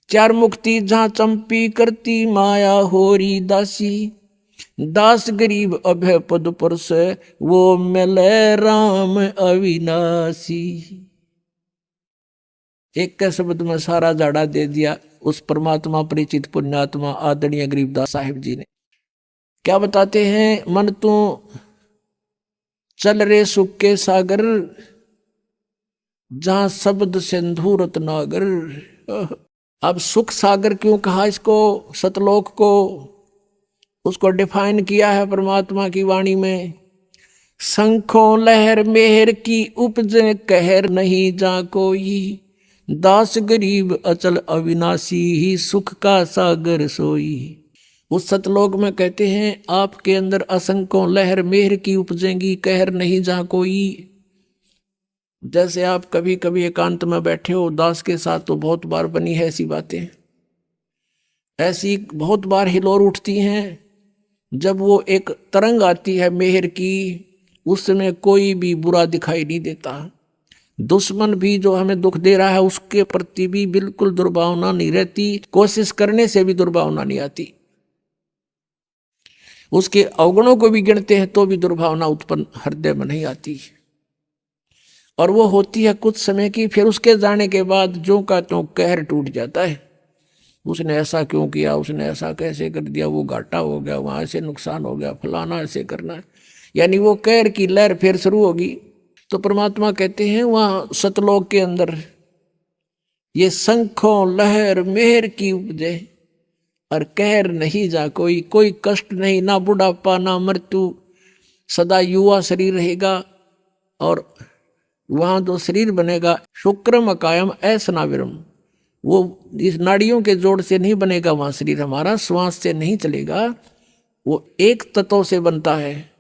4 मुक्ति जहाँ चंपी करती, माया होरी दासी। दास गरीब अभय पद पर से, वो मिले राम अविनाशी। एक के शब्द में सारा जाड़ा दे दिया उस परमात्मा परिचित पुण्यात्मा आदरणीय गरीबदास साहिब जी ने। क्या बताते हैं, मन तू चल रे सुख के सागर, जहां शब्द सिंधु रत्नागर। अब सुख सागर क्यों कहा इसको, सतलोक को, उसको डिफाइन किया है परमात्मा की वाणी में। शंखों लहर मेहर की उपजे, कहर नहीं जा कोई। दास गरीब अचल अविनाशी, ही सुख का सागर सोई। उस सतलोक में कहते हैं, आपके अंदर असंख्यों लहर मेहर की उपजेंगी, कहर नहीं जा कोई। जैसे आप कभी कभी एकांत में बैठे हो दास के साथ, तो बहुत बार बनी है ऐसी बातें। ऐसी बहुत बार हिलोर उठती हैं, जब वो एक तरंग आती है मेहर की, उस समय कोई भी बुरा दिखाई नहीं देता। दुश्मन भी जो हमें दुख दे रहा है, उसके प्रति भी बिल्कुल दुर्भावना नहीं रहती, कोशिश करने से भी दुर्भावना नहीं आती। उसके अवगुणों को भी गिनते हैं तो भी दुर्भावना उत्पन्न हृदय में नहीं आती। और वो होती है कुछ समय की, फिर उसके जाने के बाद जो का त्यों कहर टूट जाता है। उसने ऐसा क्यों किया, उसने ऐसा कैसे कर दिया, वो घाटा हो गया, वहां ऐसे नुकसान हो गया, फलाना ऐसे करना है, यानी वो कहर की लहर फिर शुरू होगी। तो परमात्मा कहते हैं वहां सतलोक के अंदर ये शंखों लहर मेहर की उपजे, और कहर नहीं जा कोई। कोई कष्ट नहीं, ना बुढ़ापा ना मृत्यु, सदा युवा शरीर रहेगा। और वहां जो शरीर बनेगा, शुक्रम अकायम ऐसनाविरम, वो इस नाड़ियों के जोड़ से नहीं बनेगा वहां शरीर हमारा, श्वास से नहीं चलेगा, वो एक तत्व से बनता है।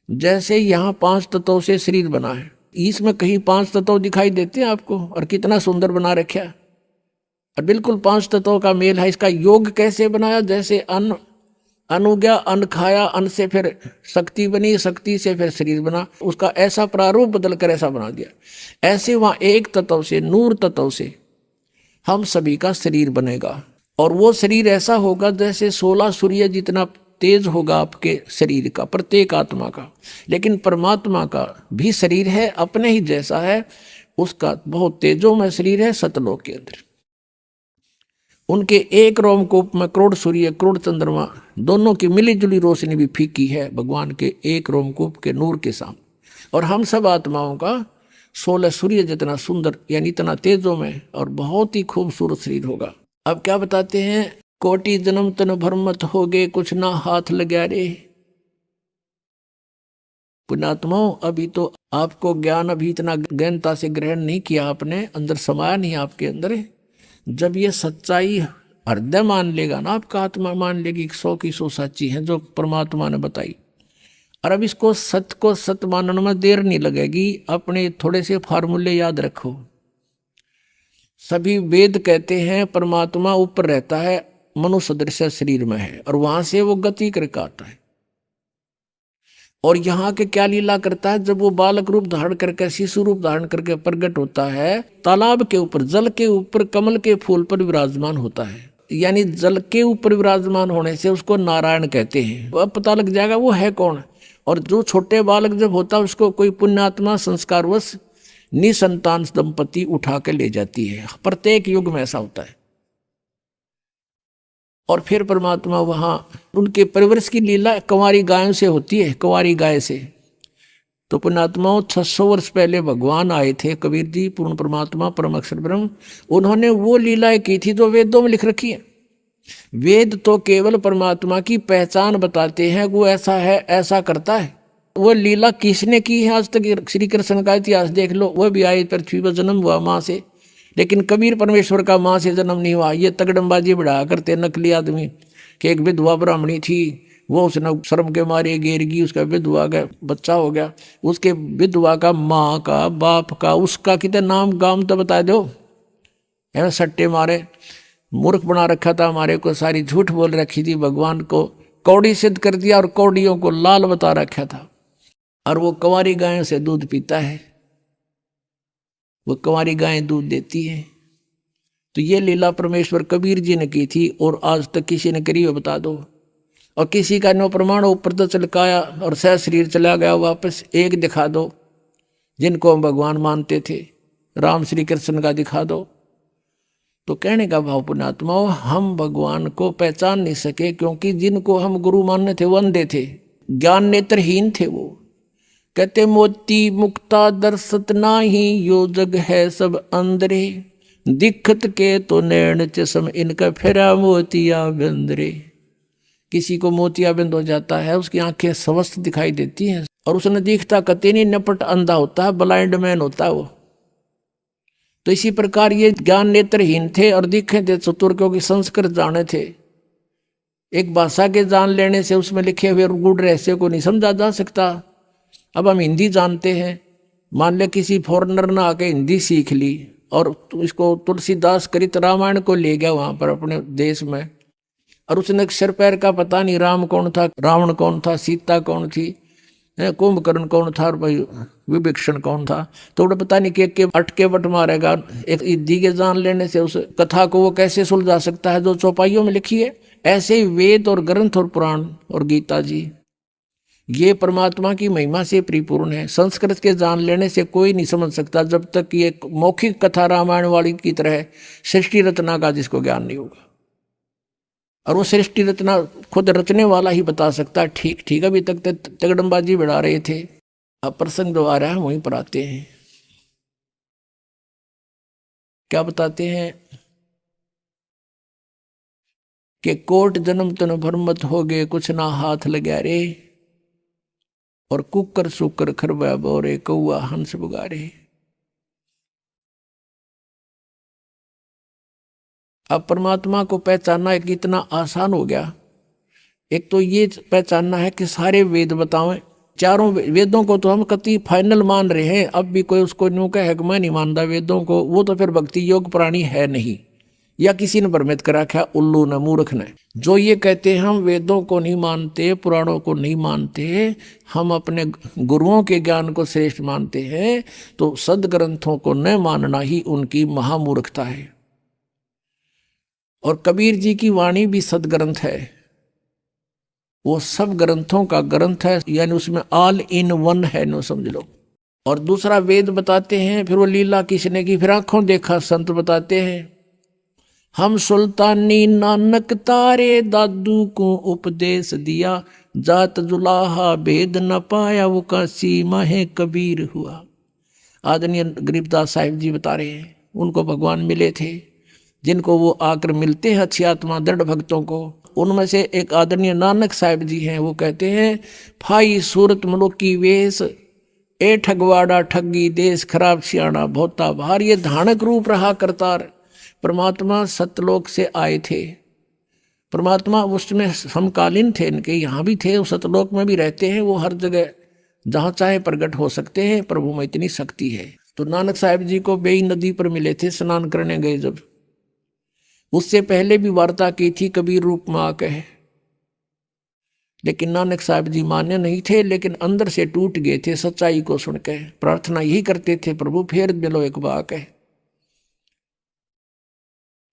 जैसे यहाँ 5 तत्वों से शरीर बना है, इसमें कहीं 5 तत्व दिखाई देते हैं आपको, और कितना सुंदर बना रखा है, और बिल्कुल 5 तत्वों का मेल है। इसका योग कैसे बनाया, जैसे अन्न हो गया, अन्न खाया, अन्न से फिर शक्ति बनी, शक्ति से फिर शरीर बना, उसका ऐसा प्रारूप बदल कर ऐसा बना दिया। ऐसे वहाँ एक तत्व से, नूर तत्व से हम सभी का शरीर बनेगा। और वो शरीर ऐसा होगा जैसे 16 सूर्य जितना तेज होगा आपके शरीर का, प्रत्येक आत्मा का। लेकिन परमात्मा का भी शरीर है, अपने ही जैसा है, उसका बहुत तेजोमय शरीर है सतलोक के अंदर। उनके एक रोमकूप में करोड़ सूर्य करोड़ चंद्रमा दोनों की मिली जुली रोशनी भी फीकी है भगवान के एक रोमकूप के नूर के सामने। और हम सब आत्माओं का 16 सूर्य जितना सुंदर, यानी इतना तेजों में और बहुत ही खूबसूरत शरीर होगा। अब क्या बताते हैं, कोटि जन्म तन भरमत हो गए, कुछ ना हाथ लग्या रे। पुण्यात्माओं, अभी तो आपको ज्ञान अभी इतना गहनता से ग्रहण नहीं किया आपने, अंदर समाया नहीं आपके अंदर। जब ये सच्चाई हृदय मान लेगा ना, आपका आत्मा मान लेगी 100 की 100 सच्ची है जो परमात्मा ने बताई। और अब इसको सत्य को सत्य मानने में देर नहीं लगेगी। अपने थोड़े से फार्मूले याद रखो। सभी वेद कहते हैं परमात्मा ऊपर रहता है, मनुष्य सदृश शरीर में है, और वहां से वो गति करके आता है। और यहाँ के क्या लीला करता है, जब वो बालक रूप धारण करके शिशु रूप धारण करके प्रकट होता है, तालाब के ऊपर जल के ऊपर कमल के फूल पर विराजमान होता है। यानी जल के ऊपर विराजमान होने से उसको नारायण कहते हैं। अब पता लग जाएगा वो है कौन। और जो छोटे बालक जब होता है उसको कोई पुण्यात्मा संस्कारवश निसंतान दंपति उठा के ले जाती है। प्रत्येक युग में ऐसा होता है। और फिर परमात्मा वहाँ उनके परिवर्ष की लीला कंवारी गायों से होती है, कंवारी गाय से। तो पुण्यात्माओं 600 वर्ष पहले भगवान आए थे, कबीर जी पूर्ण परमात्मा परम अक्षर ब्रह्म। उन्होंने वो लीलाएं की थी जो वेदों में लिख रखी है। वेद तो केवल परमात्मा की पहचान बताते हैं, वो ऐसा है ऐसा करता है। वो लीला किसने की है आज तक? श्री कृष्ण का इतिहास देख लो, वो भी आए पृथ्वी पर, जन्म हुआ माँ से, लेकिन कबीर परमेश्वर का माँ से जन्म नहीं हुआ। ये तगड़मबाजी बढ़ा करते नकली आदमी कि एक विधवा ब्राह्मणी थी, वो उसने शर्म के मारे गिरगी, उसका विधवा का बच्चा हो गया। उसके विधवा का माँ का बाप का उसका कितने नाम गाम तो बता दो। ऐसे सट्टे मारे मूर्ख बना रखा था हमारे को, सारी झूठ बोल रखी थी, भगवान को कौड़ी सिद्ध कर दिया और कौड़ियों को लाल बता रखा था। और वो कंवारी गायों से दूध पीता है, वो कंवारी गायें दूध देती हैं। तो ये लीला परमेश्वर कबीर जी ने की थी और आज तक किसी ने करी हो बता दो। और किसी का नो प्रमाण ऊपर तो चलकाया और सह शरीर चला गया वापस। एक दिखा दो जिनको हम भगवान मानते थे, राम श्री कृष्ण का दिखा दो। तो कहने का भाव पुण्यात्माओं, हम भगवान को पहचान नहीं सके क्योंकि जिनको हम गुरु मानने थे वो अंधे थे, ज्ञान नेत्रहीन थे। वो कहते मोती मुक्ता दर्शत नाही, यो जग है सब अंदरे, दिखत के तो नैन चश्म इनका फेरा मोतिया बिंदरे। किसी को मोतिया बिंद हो जाता है, उसकी आंखें स्वस्थ दिखाई देती हैं और उसने दिखता कते नहीं, नपट अंधा होता है, ब्लाइंड मैन होता है वो। तो इसी प्रकार ये ज्ञान नेत्रहीन थे और दिखे थे चतुर, क्योंकि संस्कृत जाने थे। एक भाषा के जान लेने से उसमें लिखे हुए गूढ़ रहस्य को नहीं समझा जा सकता। अब हम हिंदी जानते हैं, मान ले किसी फॉरेनर ने आके हिंदी सीख ली और इसको तुलसीदास कृत रामायण को ले गया वहाँ पर अपने देश में, और उसने अक्षर पैर का पता नहीं, राम कौन था, रावण कौन था, सीता कौन थी, कुंभकर्ण कौन था, भाई विभीषण कौन था, तो उन्हें पता नहीं के अटके बट मारेगा। एक हिंदी के जान लेने से उस कथा को वो कैसे सुलझा सकता है जो चौपाइयों में लिखी है। ऐसे ही वेद और ग्रंथ और पुराण और गीता जी ये परमात्मा की महिमा से परिपूर्ण है। संस्कृत के जान लेने से कोई नहीं समझ सकता जब तक ये मौखिक कथा रामायण वाली की तरह सृष्टि रचना का जिसको ज्ञान नहीं होगा। और वो सृष्टि रचना खुद रचने वाला ही बता सकता है। ठीक ठीक अभी तक तगड़मबाजी बढ़ा रहे थे, अब प्रसंग जो आ रहा है वहीं पर आते हैं। क्या बताते हैं कि कोट जन्म तन भरमत हो गए, कुछ ना हाथ लगा रे, और कुकर सुकर खरबा बोरे, कौआ हंस बुगारे। अब परमात्मा को पहचानना एक इतना आसान हो गया। एक तो ये पहचानना है कि सारे वेद बतावें, चारों वेदों को तो हम कति फाइनल मान रहे हैं। अब भी कोई उसको न्यू कहे कि मैं नहीं मानता वेदों को, वो तो फिर भक्ति योग प्राणी है नहीं, या किसी ने भ्रमित करा रखा, उल्लू ने मूर्ख ने। जो ये कहते हैं हम वेदों को नहीं मानते, पुराणों को नहीं मानते, हम अपने गुरुओं के ज्ञान को श्रेष्ठ मानते हैं, तो सदग्रंथों को न मानना ही उनकी महामूर्खता है। और कबीर जी की वाणी भी सदग्रंथ है, वो सब ग्रंथों का ग्रंथ है, यानी उसमें ऑल इन वन है, नो समझ लो। और दूसरा वेद बताते हैं, फिर वो लीला किसने की, फिर आंखों देखा संत बताते हैं। हम सुल्तानी नानक तारे, दादू को उपदेश दिया, जात जुलाहा भेद न पाया, वो का सीमा है कबीर हुआ। आदरणीय गरीबदास साहिब जी बता रहे हैं, उनको भगवान मिले थे, जिनको वो आकर मिलते हैं अच्छी आत्मा दृढ़ भक्तों को। उनमें से एक आदरणीय नानक साहिब जी हैं, वो कहते हैं, फाई सूरत मनुकी वेश, ए ठगवाड़ा ठगी देश, खराब सियाणा भोता भार। ये धानक रूप रहा करतार। परमात्मा सतलोक से आए थे, परमात्मा उसमें समकालीन थे, इनके यहाँ भी थे, सतलोक में भी रहते हैं, वो हर जगह जहाँ चाहे प्रकट हो सकते हैं, प्रभु में इतनी शक्ति है। तो नानक साहिब जी को बेई नदी पर मिले थे, स्नान करने गए जब, उससे पहले भी वार्ता की थी कबीर रूप में आके। लेकिन नानक साहब जी मान्य नहीं थे, लेकिन अंदर से टूट गए थे सच्चाई को सुन के। प्रार्थना यही करते थे, प्रभु फेर मिलो एक बाक है।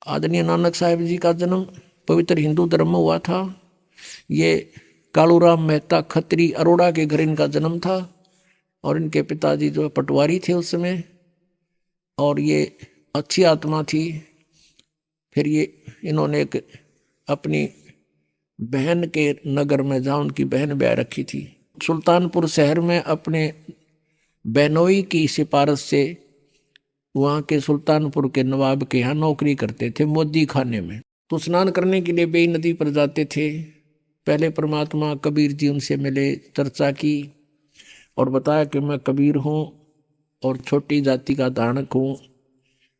आदरणीय नानक साहब जी का जन्म पवित्र हिंदू धर्म में हुआ था। ये कालूराम मेहता खत्री अरोड़ा के घर इनका जन्म था, और इनके पिताजी जो पटवारी थे उस समय, और ये अच्छी आत्मा थी। फिर ये इन्होंने एक अपनी बहन के नगर में, जहाँ उनकी बहन ब्याह रखी थी, सुल्तानपुर शहर में अपने बहनोई की सिफारिश से वहाँ के सुल्तानपुर के नवाब के यहाँ नौकरी करते थे मोदी खाने में। तो स्नान करने के लिए बेई नदी पर जाते थे। पहले परमात्मा कबीर जी उनसे मिले, चर्चा की और बताया कि मैं कबीर हूँ और छोटी जाति का धारणक हूँ,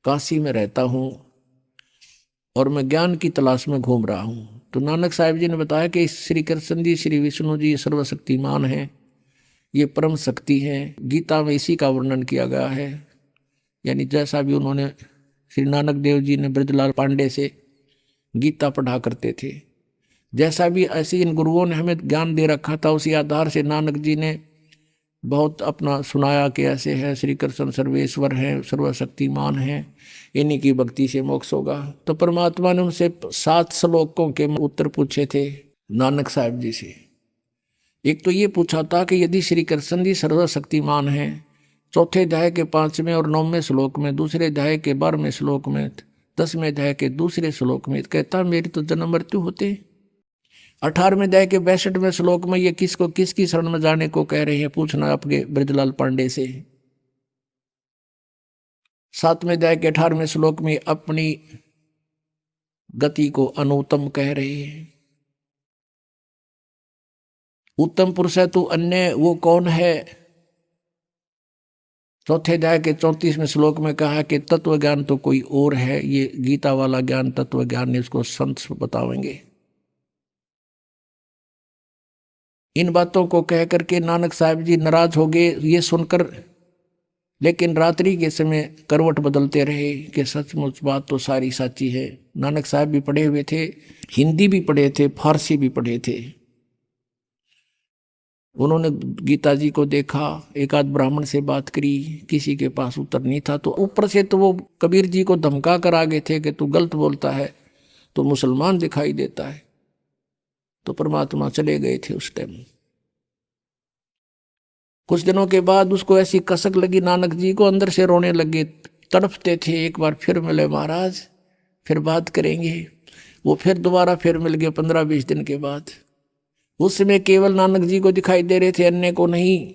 काशी में रहता हूँ और मैं ज्ञान की तलाश में घूम रहा हूँ। तो नानक साहब जी ने बताया कि श्री कृष्ण जी, श्री विष्णु जी सर्वशक्तिमान हैं, ये परम शक्ति हैं। गीता में इसी का वर्णन किया गया है। यानी जैसा भी उन्होंने, श्री नानक देव जी ने ब्रजलाल पांडे से गीता पढ़ा करते थे, जैसा भी ऐसे इन गुरुओं ने हमें ज्ञान दे रखा था, उसी आधार से नानक जी ने बहुत अपना सुनाया कि ऐसे है, श्री कृष्ण सर्वेश्वर हैं, सर्वशक्तिमान हैं, इन्हीं की भक्ति से मोक्ष होगा। तो परमात्मा ने उनसे 7 श्लोकों के उत्तर पूछे थे नानक साहब जी से। एक तो ये पूछा था कि यदि श्री कृष्ण जी सर्वशक्तिमान हैं, चौथे अध्याय के 5वें और 9वें श्लोक में, दूसरे अध्याय के 12वें श्लोक में, 10वें अध्याय के दूसरे श्लोक में कहता मेरी तो जन्म मृत्यु होते। 18वें अध्याय के 62वें श्लोक में ये किसको किसकी शरण में जाने को कह रहे हैं, पूछना आपके ब्रजलाल पांडे से। 7वें अध्याय के 18वें श्लोक में अपनी गति को अनुत्तम कह रहे हैं। उत्तम पुरुष है तू अन्य वो कौन है। चौथे अध्याय के 34वें श्लोक में कहा कि तत्व ज्ञान तो कोई और है। ये गीता वाला ज्ञान तत्व ज्ञान है, इसको संत बतावेंगे। इन बातों को कह करके नानक साहब जी नाराज हो गए ये सुनकर, लेकिन रात्रि के समय करवट बदलते रहे कि सचमुच बात तो सारी सच्ची है। नानक साहब भी पढ़े हुए थे, हिंदी भी पढ़े थे, फारसी भी पढ़े थे। उन्होंने गीता जी को देखा, एक आध ब्राह्मण से बात करी, किसी के पास उत्तर नहीं था। तो ऊपर से तो वो कबीर जी को धमका कर आ गए थे कि तू गलत बोलता है, तो मुसलमान दिखाई देता है। तो परमात्मा चले गए थे उस टाइम। कुछ दिनों के बाद उसको ऐसी कसक लगी नानक जी को, अंदर से रोने लगे, तड़पते थे। एक बार फिर मिले महाराज, फिर बात करेंगे। वो फिर दोबारा फिर मिल गए 15-20 दिन के बाद। उस समय केवल नानक जी को दिखाई दे रहे थे, अन्य को नहीं।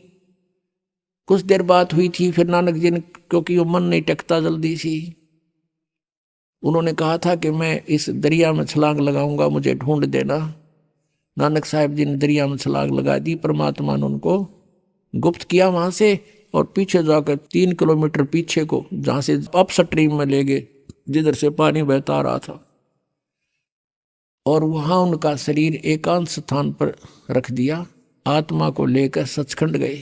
कुछ देर बात हुई थी, फिर नानक जी ने, क्योंकि वो मन नहीं टेकता जल्दी सी, उन्होंने कहा था कि मैं इस दरिया में छलांग लगाऊंगा, मुझे ढूंढ देना। नानक साहब जी ने दरिया में छलांग लगा दी। परमात्मा ने उनको गुप्त किया वहां से, और पीछे जाकर 3 किलोमीटर पीछे को, जहां से अप स्ट्रीम में ले गए, जिधर से पानी बहता रहा था, और वहां उनका शरीर एकांत स्थान पर रख दिया। आत्मा को लेकर सचखंड गए।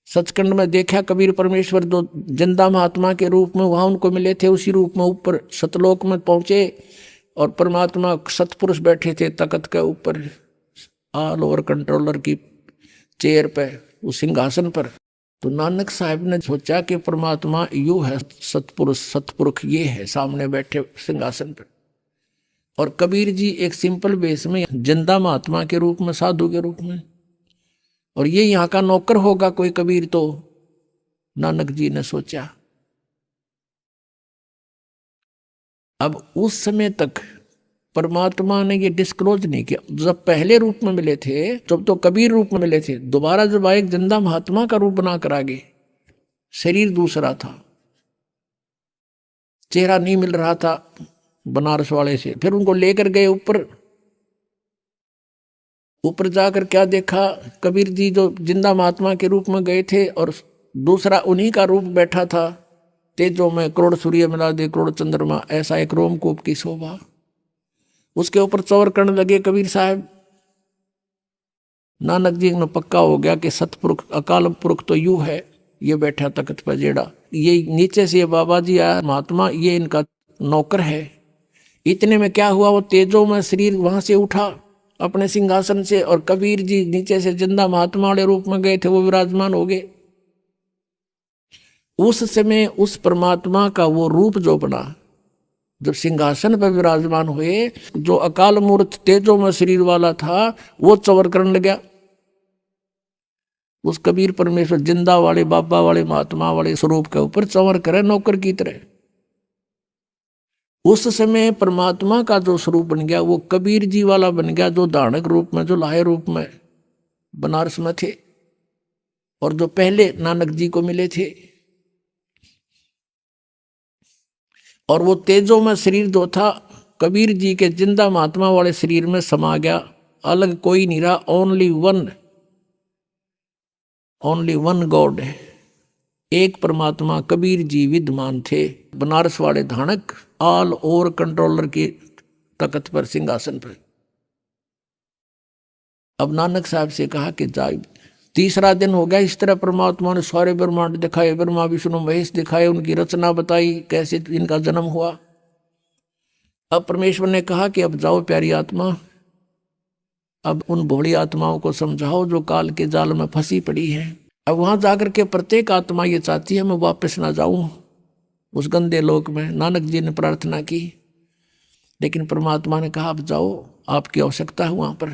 सचखंड में देखा कबीर परमेश्वर दो जिंदा महात्मा के रूप में वहां उनको मिले थे। उसी रूप में ऊपर सतलोक में पहुंचे, और परमात्मा सतपुरुष बैठे थे तख्त के ऊपर, ऑल ओवर कंट्रोलर की चेयर पे, उस सिंहासन पर। तो नानक साहब ने सोचा कि परमात्मा यू है, सतपुरुष सतपुरुष ये है सामने बैठे सिंहासन पर। और कबीर जी एक सिंपल वेश में, जिंदा महात्मा के रूप में, साधु के रूप में, और ये यहाँ का नौकर होगा कोई कबीर। तो नानक जी ने सोचा। अब उस समय तक परमात्मा ने ये डिस्क्लोज नहीं किया। जब पहले रूप में मिले थे, जब तो कबीर रूप में मिले थे, दोबारा जब आए जिंदा महात्मा का रूप बना कर आगे, शरीर दूसरा था, चेहरा नहीं मिल रहा था बनारस वाले से। फिर उनको लेकर गए ऊपर। ऊपर जाकर क्या देखा, कबीर जी जो जिंदा महात्मा के रूप में गए थे, और दूसरा उन्हीं का रूप बैठा था, तेजों में करोड़ सूर्य मिला दे करोड़ चंद्रमा, ऐसा एक रोमकूप की शोभा। उसके ऊपर चौर करने लगे कबीर साहब। नानक जी में पक्का हो गया कि सतपुरुष अकाल पुरुष तो यू है, ये बैठा तख्त पर जेड़ा, ये नीचे से ये बाबा जी आया महात्मा, ये इनका नौकर है। इतने में क्या हुआ, वो तेजों में शरीर वहां से उठा अपने सिंहासन से, और कबीर जी नीचे से जिंदा महात्मा वाले रूप में गए थे, वो विराजमान हो गए। उस समय उस परमात्मा का वो रूप जो बना, जब सिंहासन पर विराजमान हुए, जो अकाल मूर्त तेजो में शरीर वाला था वो चवर करने लगा। उस कबीर परमेश्वर जिंदा वाले बाबा वाले महात्मा वाले स्वरूप के ऊपर चवर करे नौकर की तरह। उस समय परमात्मा का जो स्वरूप बन गया वो कबीर जी वाला बन गया, जो धारणक रूप में, जो लाहे रूप में बनारस में थे और जो पहले नानक जी को मिले थे। और वो तेजो में शरीर जो था कबीर जी के जिंदा महात्मा वाले शरीर में समा गया। अलग कोई नहीं रहा, ओनली वन गॉड है, एक परमात्मा कबीर जी विद्यमान थे। बनारस वाले धानक ऑल ओवर कंट्रोलर की तख्त पर, सिंहासन पर। अब नानक साहब से कहा कि जा, तीसरा दिन हो गया। इस तरह परमात्मा ने सारे ब्रह्मांड दिखाए, ब्रह्मा विष्णु महेश दिखाए, उनकी रचना बताई, कैसे इनका जन्म हुआ। अब परमेश्वर ने कहा कि अब जाओ प्यारी आत्मा, अब उन भोली आत्माओं को समझाओ जो काल के जाल में फंसी पड़ी है। अब वहां जाकर के प्रत्येक आत्मा ये चाहती है मैं वापस ना जाऊं उस गंदे लोक में। नानक जी ने प्रार्थना की, लेकिन परमात्मा ने कहा अब जाओ, आपकी आवश्यकता है वहां पर,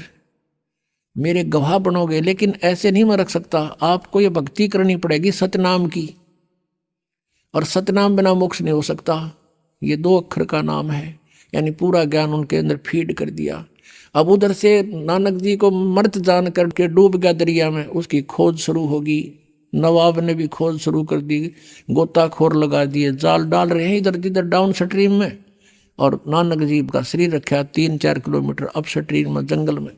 मेरे गवाह बनोगे, लेकिन ऐसे नहीं मैं रख सकता, आपको ये भक्ति करनी पड़ेगी सतनाम की, और सतनाम बिना मोक्ष नहीं हो सकता। ये 2 अक्षर का नाम है, यानी पूरा ज्ञान उनके अंदर फीड कर दिया। अब उधर से नानक जी को मर्त जान करके डूब गया दरिया में, उसकी खोज शुरू होगी। नवाब ने भी खोज शुरू कर दी, गोताखोर लगा दिए, जाल डाल रहे हैं इधर जिधर डाउन स्ट्रीम में, और नानक जी का शरीर रखा 3-4 किलोमीटर अप स्ट्रीम में, जंगल में।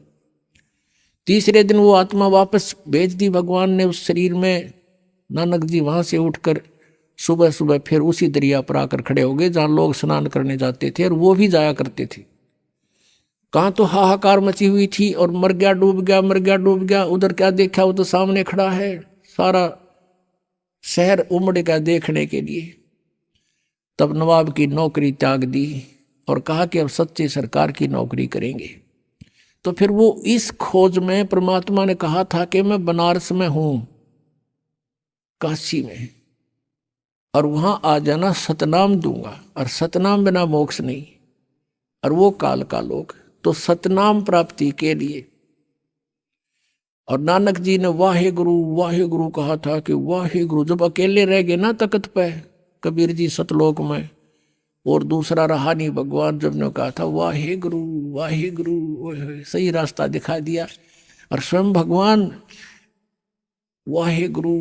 तीसरे दिन वो आत्मा वापस भेज दी भगवान ने उस शरीर में। नानक जी वहां से उठकर सुबह सुबह फिर उसी दरिया पर आकर खड़े हो गए जहां लोग स्नान करने जाते थे, और वो भी जाया करते थे। कहाँ तो हाहाकार मची हुई थी, और मर गया डूब गया, मर गया डूब गया। उधर क्या देखा, वो तो सामने खड़ा है, सारा शहर उमड़ गया देखने के लिए। तब नवाब की नौकरी त्याग दी और कहा कि अब सच्ची सरकार की नौकरी करेंगे। तो फिर वो इस खोज में परमात्मा ने कहा था कि मैं बनारस में हूं, काशी में, और वहां आ जाना, सतनाम दूंगा, और सतनाम बिना मोक्ष नहीं, और वो काल का लोक। तो सतनाम प्राप्ति के लिए, और नानक जी ने वाहे गुरु कहा था कि वाहे गुरु। जब अकेले रह गए ना तख्त पे कबीर जी सतलोक में, और दूसरा रहा नहीं भगवान, जब ने कहा था वाहे गुरु, सही रास्ता दिखा दिया। और स्वयं भगवान वाहे गुरु,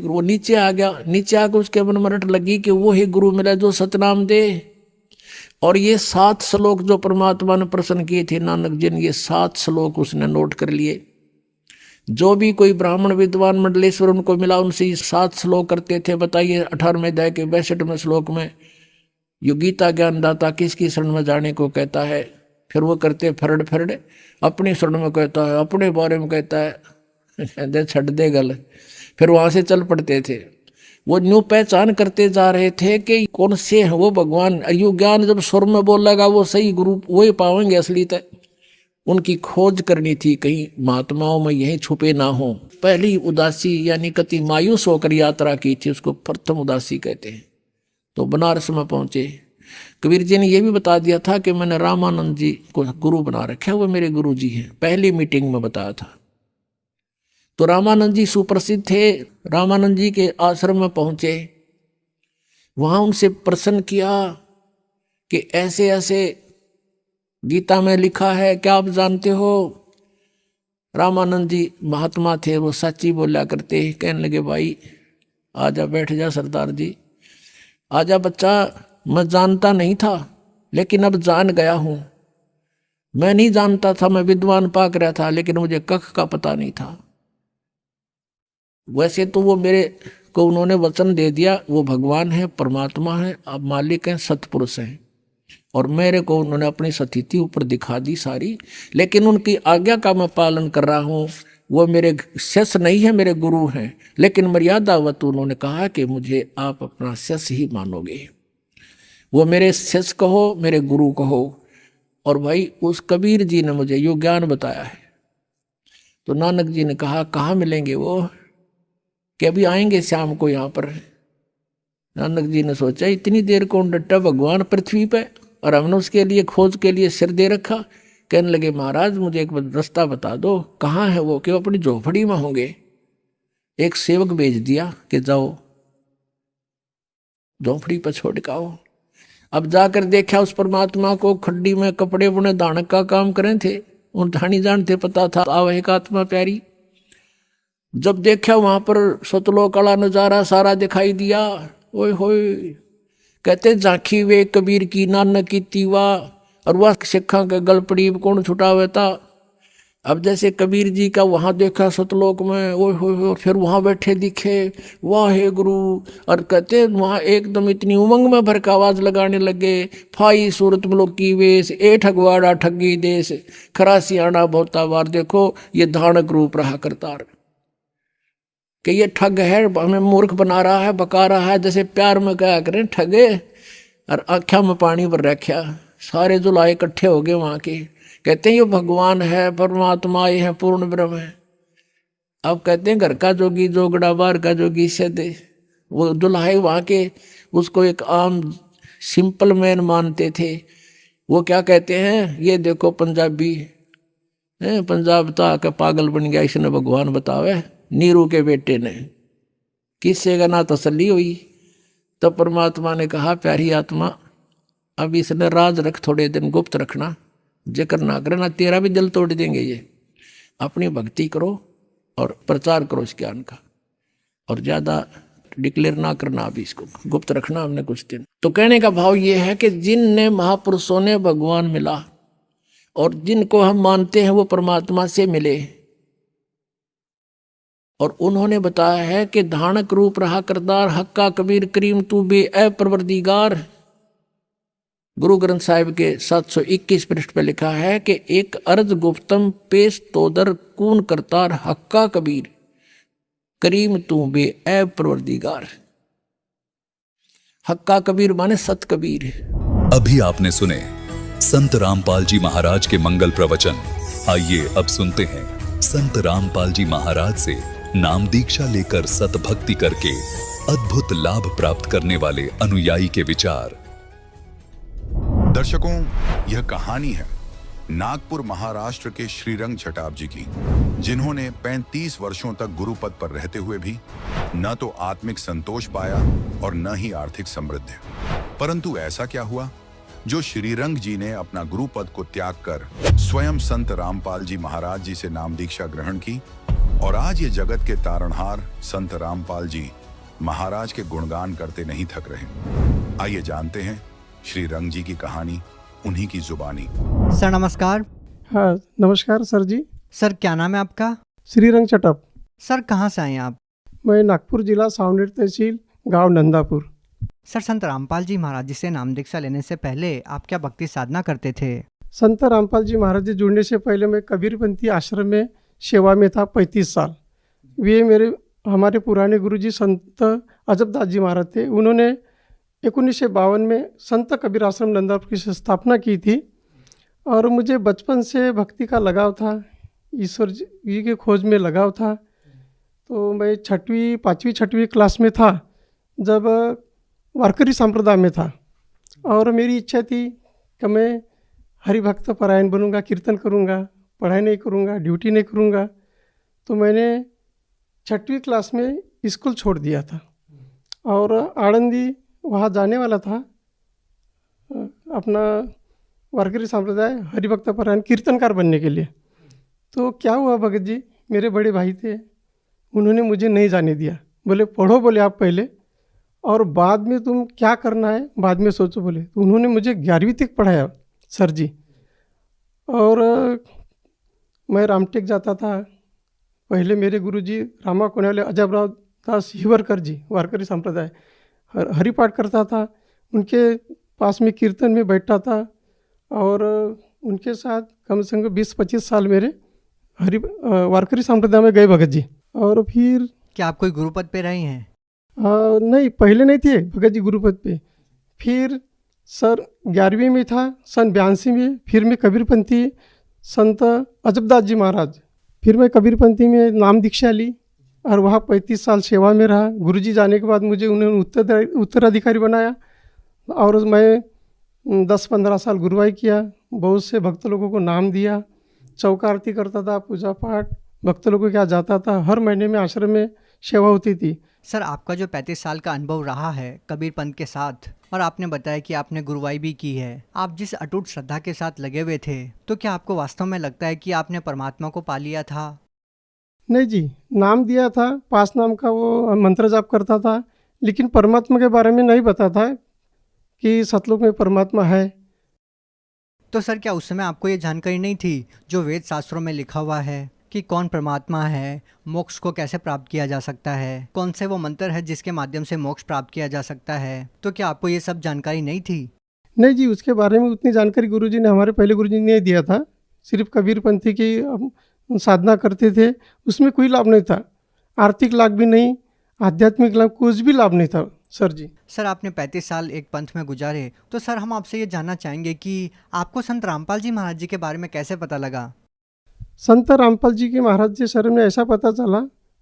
वो नीचे आ गया। नीचे आकर उसके मन में रट लगी कि वो ही गुरु मिला जो सतनाम दे। और ये 7 श्लोक जो परमात्मा ने प्रसन्न किए थे नानक जी ने, ये 7 श्लोक उसने नोट कर लिए। जो भी कोई ब्राह्मण विद्वान मंडलेश्वर उनको मिला, उनसे 7 श्लोक करते थे। बताइए 18वें अध्याय के 62वें श्लोक में यो गीता ज्ञानदाता किसकी शरण में जाने को कहता है। फिर वो करते फरड़ अपनी शरण में कहता है, अपने बारे में कहता है, कहते छड़ दे गल। फिर वहां से चल पड़ते थे। वो न्यू पहचान करते जा रहे थे कि कौन से हैं वो भगवान। यु ज्ञान जब स्वर में बोलेगा वो सही गुरु वही पाएंगे असली तक। उनकी खोज करनी थी, कहीं महात्माओं में यही छुपे ना हो। पहली उदासी यानी कति मायूस होकर यात्रा की थी, उसको प्रथम उदासी कहते हैं। तो बनारस में पहुंचे। कबीर जी ने यह भी बता दिया था कि मैंने रामानंद जी को गुरु बना रखा है, वो मेरे गुरु जी हैं, पहली मीटिंग में बताया था। तो रामानंद जी सुप्रसिद्ध थे। रामानंद जी के आश्रम में पहुंचे, वहां उनसे प्रश्न किया कि ऐसे ऐसे गीता में लिखा है, क्या आप जानते हो? रामानंद जी महात्मा थे, वो सच्ची बोला करते। कहने लगे भाई आजा, बैठ जा सरदार जी, आजा बच्चा, मैं जानता नहीं था लेकिन अब जान गया हूं। मैं नहीं जानता था, मैं विद्वान पाक रहा था, लेकिन मुझे कख का पता नहीं था। वैसे तो वो मेरे को उन्होंने वचन दे दिया, वो भगवान है, परमात्मा है, अब मालिक हैं, सतपुरुष हैं, और मेरे को उन्होंने अपनी स्थिति ऊपर दिखा दी सारी। लेकिन उनकी आज्ञा का मैं पालन कर रहा हूँ। वो मेरे शिष्य नहीं है, मेरे गुरु हैं, लेकिन मर्यादावत उन्होंने कहा कि मुझे आप अपना शिष्य ही मानोगे। वो मेरे शिष्य कहो, मेरे गुरु कहो, और भाई उस कबीर जी ने मुझे यो ज्ञान बताया है। तो नानक जी ने कहा कहाँ मिलेंगे वो, कि अभी आएंगे शाम को यहाँ पर। नानक जी ने सोचा इतनी देर कौन डटा भगवान पृथ्वी पे, और हमने उसके लिए खोज के लिए सिर दे रखा। कहने लगे महाराज मुझे एक रास्ता बता दो, कहाँ है वो, कि वो अपनी झोपड़ी में होंगे। एक सेवक भेज दिया कि जाओ झोपड़ी पर छोड़ के आओ। अब जाकर देखा उस परमात्मा को, खड्डी में कपड़े बुने दानक का काम करें थे, उन ठानी जानते पता था आव एक आत्मा प्यारी। जब देखा वहां पर सतलोक वाला नजारा सारा दिखाई दिया, ओए होए, कहते झांकी वे कबीर की नानक की तीवा, और वह सिखा के गलपड़ी कौन छुटावे था। अब जैसे कबीर जी का वहां देखा सतलोक में, ओए होए, फिर वहां बैठे दिखे, वाह हे गुरु, और कहते वहां एकदम इतनी उमंग में भर का आवाज लगाने लगे, फाई सूरत मुलुक की वेश, ए ठगवाड़ा ठगी देश, खरासी आना बहुता बार। देखो ये धानक रूप रहा करतार, कि ये ठग है, हमें मूर्ख बना रहा है, बका रहा है। जैसे प्यार में कहा करें ठगे, और आँखों में पानी भर रखा। सारे जुलाए इकट्ठे हो गए वहां के, कहते हैं ये भगवान है, परमात्मा ये है, पूर्ण ब्रह्म है। अब कहते हैं घर का जोगी जोगड़ा, बाहर का जोगी सदे। वो दुल्हाए वहां के उसको एक आम सिंपल मैन मानते थे। वो क्या कहते हैं, ये देखो पंजाबी है, पंजाब तो आके पागल बन गया, इसने भगवान बतावे, नीरू के बेटे ने। किससे का ना तसल्ली हुई। तो परमात्मा ने कहा प्यारी आत्मा अब इसने राज रख, थोड़े दिन गुप्त रखना, जिक्र ना करना, तेरा भी दिल तोड़ देंगे ये। अपनी भक्ति करो और प्रचार करो इस ज्ञान का, और ज्यादा डिक्लेयर ना करना, अभी इसको गुप्त रखना हमने कुछ दिन। तो कहने का भाव ये है कि जिनने महापुरुषों ने भगवान मिला, और जिनको हम मानते हैं वो परमात्मा से मिले, और उन्होंने बताया है कि धानक रूप रहा करतार, हक्का कबीर करीम तू बे ए परवरदिगार। गुरु ग्रंथ साहिब के 721 पृष्ठ पे लिखा है कि एक अर्ज गुप्तम पेश तोदर कून करतार, हक्का कबीर करीम तू बे ए परवरदिगार। हक्का कबीर माने सत कबीर। अभी आपने सुने संत रामपाल जी महाराज के मंगल प्रवचन। आइए अब सुनते हैं संत रामपाल जी महाराज से नाम दीक्षा लेकर सतभक्ति करके अद्भुत लाभ प्राप्त करने वाले अनुयायी के विचार। दर्शकों, यह कहानी है नागपुर महाराष्ट्र के श्रीरंग छटाप जी की, जिन्होंने 35 वर्षों तक गुरु पद पर रहते हुए भी न तो आत्मिक संतोष पाया और न ही आर्थिक समृद्धि। परंतु ऐसा क्या हुआ जो श्रीरंग जी ने अपना गुरु पद को त्याग कर स्वयं संत रामपाल जी महाराज जी से नाम दीक्षा ग्रहण की, और आज ये जगत के तारणहार संत रामपाल जी महाराज के गुणगान करते नहीं थक रहे। आइए जानते हैं श्री रंग जी की कहानी, उन्हीं की जुबानी। सर नमस्कार। हाँ नमस्कार सर जी। सर क्या नाम है आपका? श्रीरंग चटप। सर कहाँ से आए हैं आप? मैं नागपुर जिला सावनेर तहसील गांव नंदापुर। सर संत रामपाल जी महाराज जी से नाम दीक्षा लेने से पहले आप क्या भक्ति साधना करते थे? संत रामपाल जी महाराज जी जुड़ने से पहले मैं कबीरपंथी आश्रम में सेवा में था 35 साल। वे हमारे पुराने गुरुजी संत अजबदास जी महाराज थे। उन्होंने 1952 में संत कबीर आश्रम नंदापुर की स्थापना की थी, और मुझे बचपन से भक्ति का लगाव था, ईश्वर जी के खोज में लगाव था। तो मैं 5वीं क्लास में था जब वारकरी संप्रदाय में था, और मेरी इच्छा थी कि मैं हरिभक्त परायण बनूंगा, कीर्तन करूंगा, पढ़ाई नहीं करूंगा, ड्यूटी नहीं करूंगा। तो मैंने 6वीं क्लास में स्कूल छोड़ दिया था, और आनंदी वहाँ जाने वाला था अपना वारकरी संप्रदाय हरिभक्त परायण कीर्तनकार बनने के लिए। तो क्या हुआ भगत जी, मेरे बड़े भाई थे, उन्होंने मुझे नहीं जाने दिया। बोले पढ़ो, बोले आप पहले, और बाद में तुम क्या करना है बाद में सोचो बोले। तो उन्होंने मुझे 11वीं तक पढ़ाया सर जी। और मैं रामटेक जाता था। पहले मेरे गुरुजी रामा कोने अजबराव दास हिवरकर जी वारकरी संप्रदाय हरिपाठ करता था, उनके पास में कीर्तन में बैठता था, और उनके साथ कम से कम 20-25 साल मेरे वारकरी संप्रदाय में गए भगत जी। और फिर क्या आप कोई गुरुपद पे रहे हैं? नहीं, पहले नहीं थे भगत जी गुरुपद पे। फिर सर 11वीं में था, सन 82 में फिर मैं कबीरपंथी संत अजबदास जी महाराज, फिर मैं कबीरपंथी में नाम दीक्षा ली और वहाँ 35 साल सेवा में रहा। गुरुजी जाने के बाद मुझे उन्होंने उत्तराधिकारी बनाया और मैं 10-15 साल गुरुवाई किया। बहुत से भक्त लोगों को नाम दिया, चौका आरती करता था, पूजा पाठ भक्त लोगों के यहाँ जाता था। हर महीने में आश्रम में सेवा होती थी। सर आपका जो 35 साल का अनुभव रहा है कबीर पंथ के साथ, और आपने बताया कि आपने गुरुवाई भी की है, आप जिस अटूट श्रद्धा के साथ लगे हुए थे, तो क्या आपको वास्तव में लगता है कि आपने परमात्मा को पा लिया था? नहीं जी, नाम दिया था, पास नाम का वो मंत्र जाप करता था, लेकिन परमात्मा के बारे में नहीं पता था कि सतलोक में परमात्मा है। तो सर क्या उस समय आपको ये जानकारी नहीं थी जो वेद शास्त्रों में लिखा हुआ है कि कौन परमात्मा है, मोक्ष को कैसे प्राप्त किया जा सकता है, कौन से वो मंत्र है जिसके माध्यम से मोक्ष प्राप्त किया जा सकता है? तो क्या आपको ये सब जानकारी नहीं थी? नहीं जी, उसके बारे में उतनी जानकारी गुरुजी ने, हमारे पहले गुरुजी ने नहीं दिया था। सिर्फ कबीरपंथी की हम साधना करते थे, उसमें कोई लाभ नहीं था, आर्थिक लाभ भी नहीं, आध्यात्मिक लाभ कुछ भी लाभ नहीं था सर जी। सर आपने 35 साल एक पंथ में गुजारे, तो सर हम आपसे ये जानना चाहेंगे कि आपको संत रामपाल जी महाराज जी के बारे में कैसे पता लगा? संत रामपाल जी के महाराज जी शरण में ऐसा पता चला,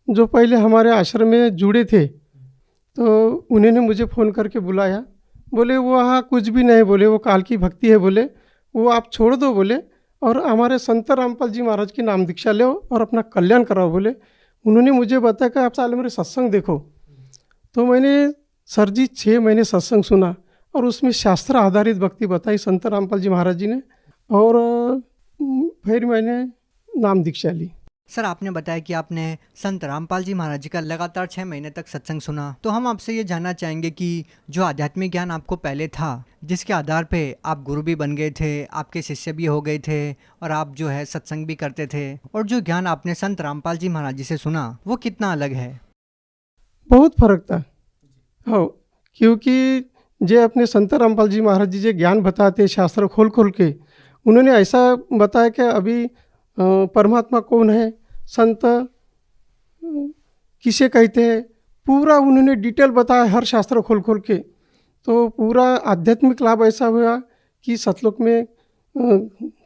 जो पहले हमारे आश्रम में जुड़े थे, तो उन्होंने मुझे फ़ोन करके बुलाया। बोले वो वहाँ कुछ भी नहीं, बोले वो काल की भक्ति है, बोले वो आप छोड़ दो, बोले और हमारे संत रामपाल जी महाराज की नाम दीक्षा लो और अपना कल्याण कराओ। बोले उन्होंने मुझे बताया कि आप साल मेरे सत्संग देखो। तो मैंने सर जी 6 महीने सत्संग सुना और उसमें शास्त्र आधारित भक्ति बताई संत रामपाल जी महाराज जी ने, और फिर मैंने नाम दीक्षा ली। सर आपने बताया कि आपने संत रामपाल जी महाराज जी का लगातार 6 महीने तक सत्संग सुना, तो हम आपसे ये जानना चाहेंगे कि जो आध्यात्मिक ज्ञान आपको पहले था, जिसके आधार पे आप गुरु भी बन गए थे, आपके शिष्य भी हो गए थे और आप जो है सत्संग भी करते थे, और जो ज्ञान आपने संत रामपाल जी महाराज जी से सुना वो कितना अलग है? बहुत फर्क था। हाँ, क्योंकि जो अपने संत रामपाल जी महाराज जी जो ज्ञान बताते शास्त्र खोल खोल के, उन्होंने ऐसा बताया कि अभी परमात्मा कौन है, संत किसे कहते हैं, पूरा उन्होंने डिटेल बताया हर शास्त्र खोल खोल के। तो पूरा आध्यात्मिक लाभ ऐसा हुआ कि सतलोक में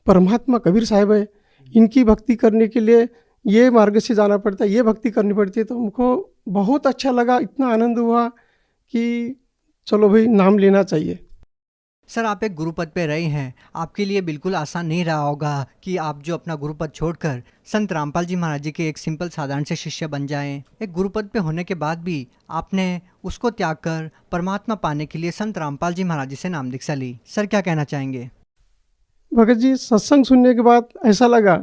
परमात्मा कबीर साहब है, इनकी भक्ति करने के लिए ये मार्ग से जाना पड़ता है, ये भक्ति करनी पड़ती है। तो हमको बहुत अच्छा लगा, इतना आनंद हुआ कि चलो भाई नाम लेना चाहिए। सर आप एक गुरुपद पे रहे हैं, आपके लिए बिल्कुल आसान नहीं रहा होगा कि आप जो अपना गुरुपद छोड़कर संत रामपाल जी महाराज जी के एक सिंपल साधारण से शिष्य बन जाएं। एक गुरुपद पे होने के बाद भी आपने उसको त्याग कर परमात्मा पाने के लिए संत रामपाल जी महाराज जी से नाम दीक्षा ली। सर क्या कहना चाहेंगे? भगत जी, सत्संग सुनने के बाद ऐसा लगा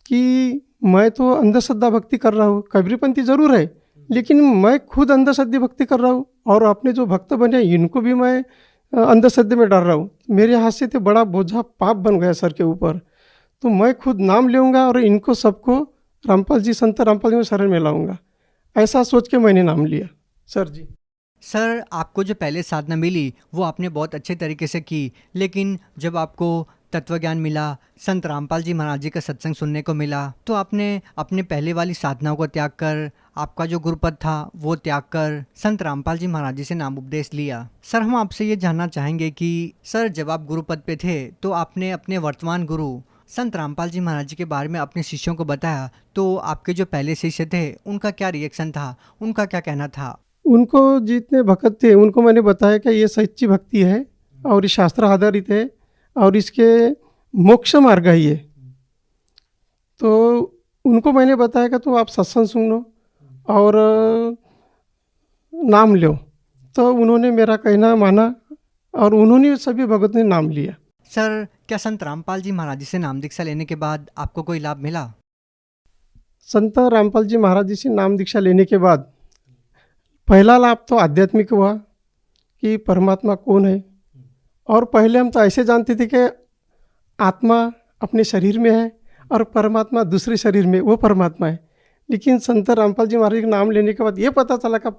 कि मैं तो अंधश्रद्धा भक्ति कर रहा हूँ, कबीरपंथी जरूर है, लेकिन मैं खुद अंधश्रद्धा भक्ति कर रहा हूँ और अपने जो भक्त बने इनको भी मैं अंधश्रद्धे में डाल रहा हूँ। मेरे हाथ से तो बड़ा बोझा पाप बन गया सर के ऊपर। तो मैं खुद नाम लेऊंगा और इनको सबको रामपाल जी, संत रामपाल जी में शरण में लाऊंगा, ऐसा सोच के मैंने नाम लिया सर जी। सर आपको जो पहले साधना मिली वो आपने बहुत अच्छे तरीके से की, लेकिन जब आपको तत्वज्ञान मिला, संत रामपाल जी महाराज जी का सत्संग सुनने को मिला, तो आपने अपने पहले वाली साधनाओं को त्याग कर, आपका जो गुरुपद था वो त्याग कर संत रामपाल जी महाराज जी से नाम उपदेश लिया। सर हम आपसे ये जानना चाहेंगे कि सर जब आप गुरुपद पे थे तो आपने अपने वर्तमान गुरु संत रामपाल जी महाराज जी के बारे में अपने शिष्यों को बताया, तो आपके जो पहले शिष्य थे उनका क्या रिएक्शन था, उनका क्या कहना था? उनको जितने भक्त थे उनको मैंने बताया कि ये सच्ची भक्ति है और ये शास्त्र आधारित है और इसके मोक्ष मार्ग है ये। तो उनको मैंने बताया कि तुम आप सत्संग सुनो और नाम लो। तो उन्होंने मेरा कहना माना और उन्होंने सभी भगत ने नाम लिया। सर क्या संत रामपाल जी महाराज जी से नाम दीक्षा लेने के बाद आपको कोई लाभ मिला? संत रामपाल जी महाराज जी से नाम दीक्षा लेने के बाद पहला लाभ तो आध्यात्मिक हुआ कि परमात्मा कौन है। और पहले हम तो ऐसे जानते थे कि आत्मा अपने शरीर में है और परमात्मा दूसरे शरीर में, वो परमात्मा है। लेकिन संत रामपाल जी महाराज का नाम लेने के बाद ये पता चला कि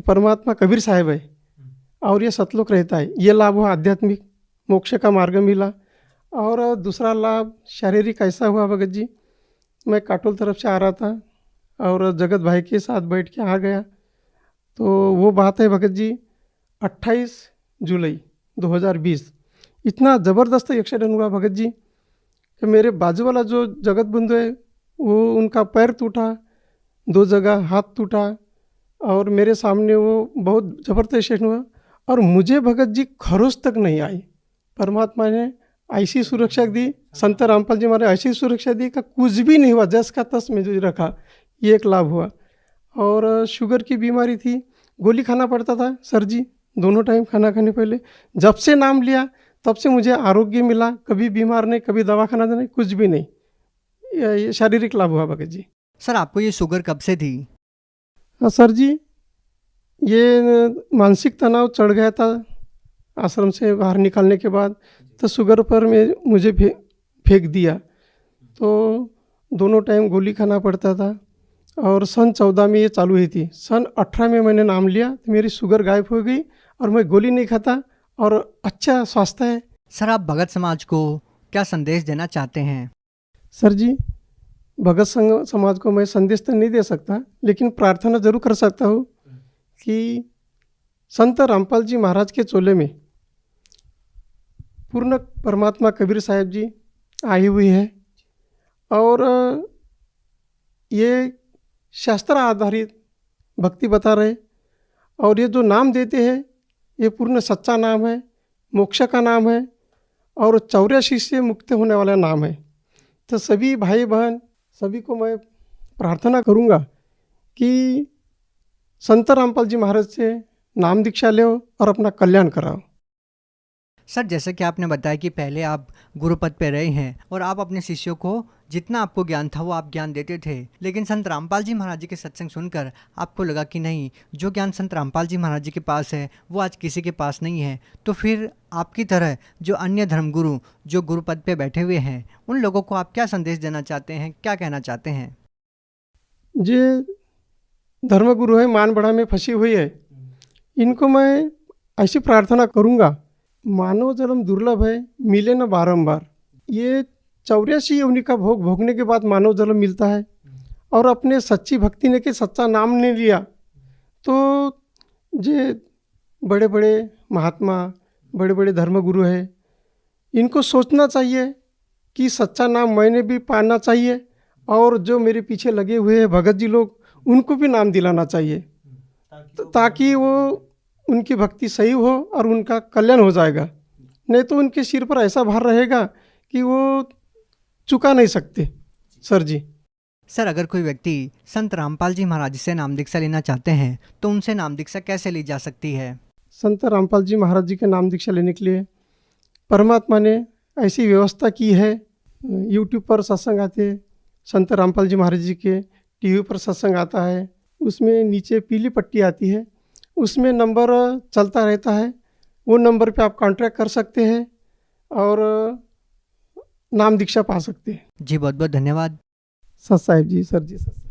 परमात्मा कबीर साहब है और ये सतलोक रहता है। ये लाभ हुआ आध्यात्मिक, मोक्ष का मार्ग मिला। और दूसरा लाभ शारीरिक ऐसा हुआ भगत जी, मैं काटोल तरफ से आ रहा था और जगत भाई के साथ बैठ के आ गया। तो वो बात है भगत जी, 28 जुलाई 2020 इतना ज़बरदस्त एक्सीडेंट हुआ भगत जी कि मेरे बाजू वाला जो जगत बंधु है वो उनका पैर टूटा, 2 जगह हाथ टूटा और मेरे सामने वो बहुत ज़बरदस्त एक्सीडेंट हुआ और मुझे भगत जी खरोच तक नहीं आई। परमात्मा ने ऐसी सुरक्षा दी, संत रामपाल जी महाराज ऐसी सुरक्षा दी कि कुछ भी नहीं हुआ, जस का तस में जो रखा, ये एक लाभ हुआ। और शुगर की बीमारी थी, गोली खाना पड़ता था सर जी, दोनों टाइम खाना खाने पहले। जब से नाम लिया तब से मुझे आरोग्य मिला, कभी बीमार नहीं, कभी दवा खाना नहीं, कुछ भी नहीं, ये शारीरिक लाभ हुआ भगत जी। सर आपको ये शुगर कब से थी? सर जी ये मानसिक तनाव चढ़ गया था आश्रम से बाहर निकलने के बाद, तो शुगर पर मुझे फेंक दिया, तो दोनों टाइम गोली खाना पड़ता था। और सन 14 में ये चालू हुई थी, सन 18 में मैंने नाम लिया तो मेरी शुगर गायब हो गई और मैं गोली नहीं खाता और अच्छा स्वास्थ्य है। सर आप भगत समाज को क्या संदेश देना चाहते हैं? सर जी भगत समाज को मैं संदेश तो नहीं दे सकता, लेकिन प्रार्थना जरूर कर सकता हूँ कि संत रामपाल जी महाराज के चोले में पूर्ण परमात्मा कबीर साहब जी आई हुई है और ये शास्त्र आधारित भक्ति बता रहे, और ये जो नाम देते हैं ये पूर्ण सच्चा नाम है, मोक्ष का नाम है और 84 से मुक्त होने वाला नाम है। तो सभी भाई बहन सभी को मैं प्रार्थना करूँगा कि संत रामपाल जी महाराज से नाम दीक्षा लो और अपना कल्याण कराओ। सर जैसे कि आपने बताया कि पहले आप गुरुपद पे रहे हैं और आप अपने शिष्यों को जितना आपको ज्ञान था वो आप ज्ञान देते थे, लेकिन संत रामपाल जी महाराज जी के सत्संग सुनकर आपको लगा कि नहीं, जो ज्ञान संत रामपाल जी महाराज जी के पास है वो आज किसी के पास नहीं है। तो फिर आपकी तरह जो अन्य धर्मगुरु जो गुरुपद पे बैठे हुए हैं उन लोगों को आप क्या संदेश देना चाहते हैं, क्या कहना चाहते हैं? जे धर्मगुरु है मान बढ़ा में फंसी हुई है, इनको मैं ऐसी प्रार्थना करूँगा, मानव जन्म दुर्लभ है, मिले न बारंबार। ये 84 योनि का भोग भोगने के बाद मानव जन्म मिलता है और अपने सच्ची भक्ति ने के सच्चा नाम नहीं लिया तो जे बड़े बड़े महात्मा बड़े बड़े धर्मगुरु हैं, इनको सोचना चाहिए कि सच्चा नाम मैंने भी पाना चाहिए और जो मेरे पीछे लगे हुए हैं भगत जी लोग उनको भी नाम दिलाना चाहिए, ताकि वो उनकी भक्ति सही हो और उनका कल्याण हो जाएगा। नहीं तो उनके सिर पर ऐसा भार रहेगा कि वो चुका नहीं सकते। सर जी सर अगर कोई व्यक्ति संत रामपाल जी महाराज से नाम दीक्षा लेना चाहते हैं तो उनसे नाम दीक्षा कैसे ली जा सकती है? संत रामपाल जी महाराज जी के नाम दीक्षा लेने के लिए परमात्मा ने ऐसी व्यवस्था की है। यूट्यूब पर सत्संग आते हैं, संत रामपाल जी महाराज जी के टीवी पर सत्संग आता है, उसमें नीचे पीली पट्टी आती है, उसमें नंबर चलता रहता है, वो नंबर पे आप कांटेक्ट कर सकते हैं और नाम दीक्षा पा सकते हैं। जी बहुत बहुत धन्यवाद। सत साहिब जी, सर जी सत।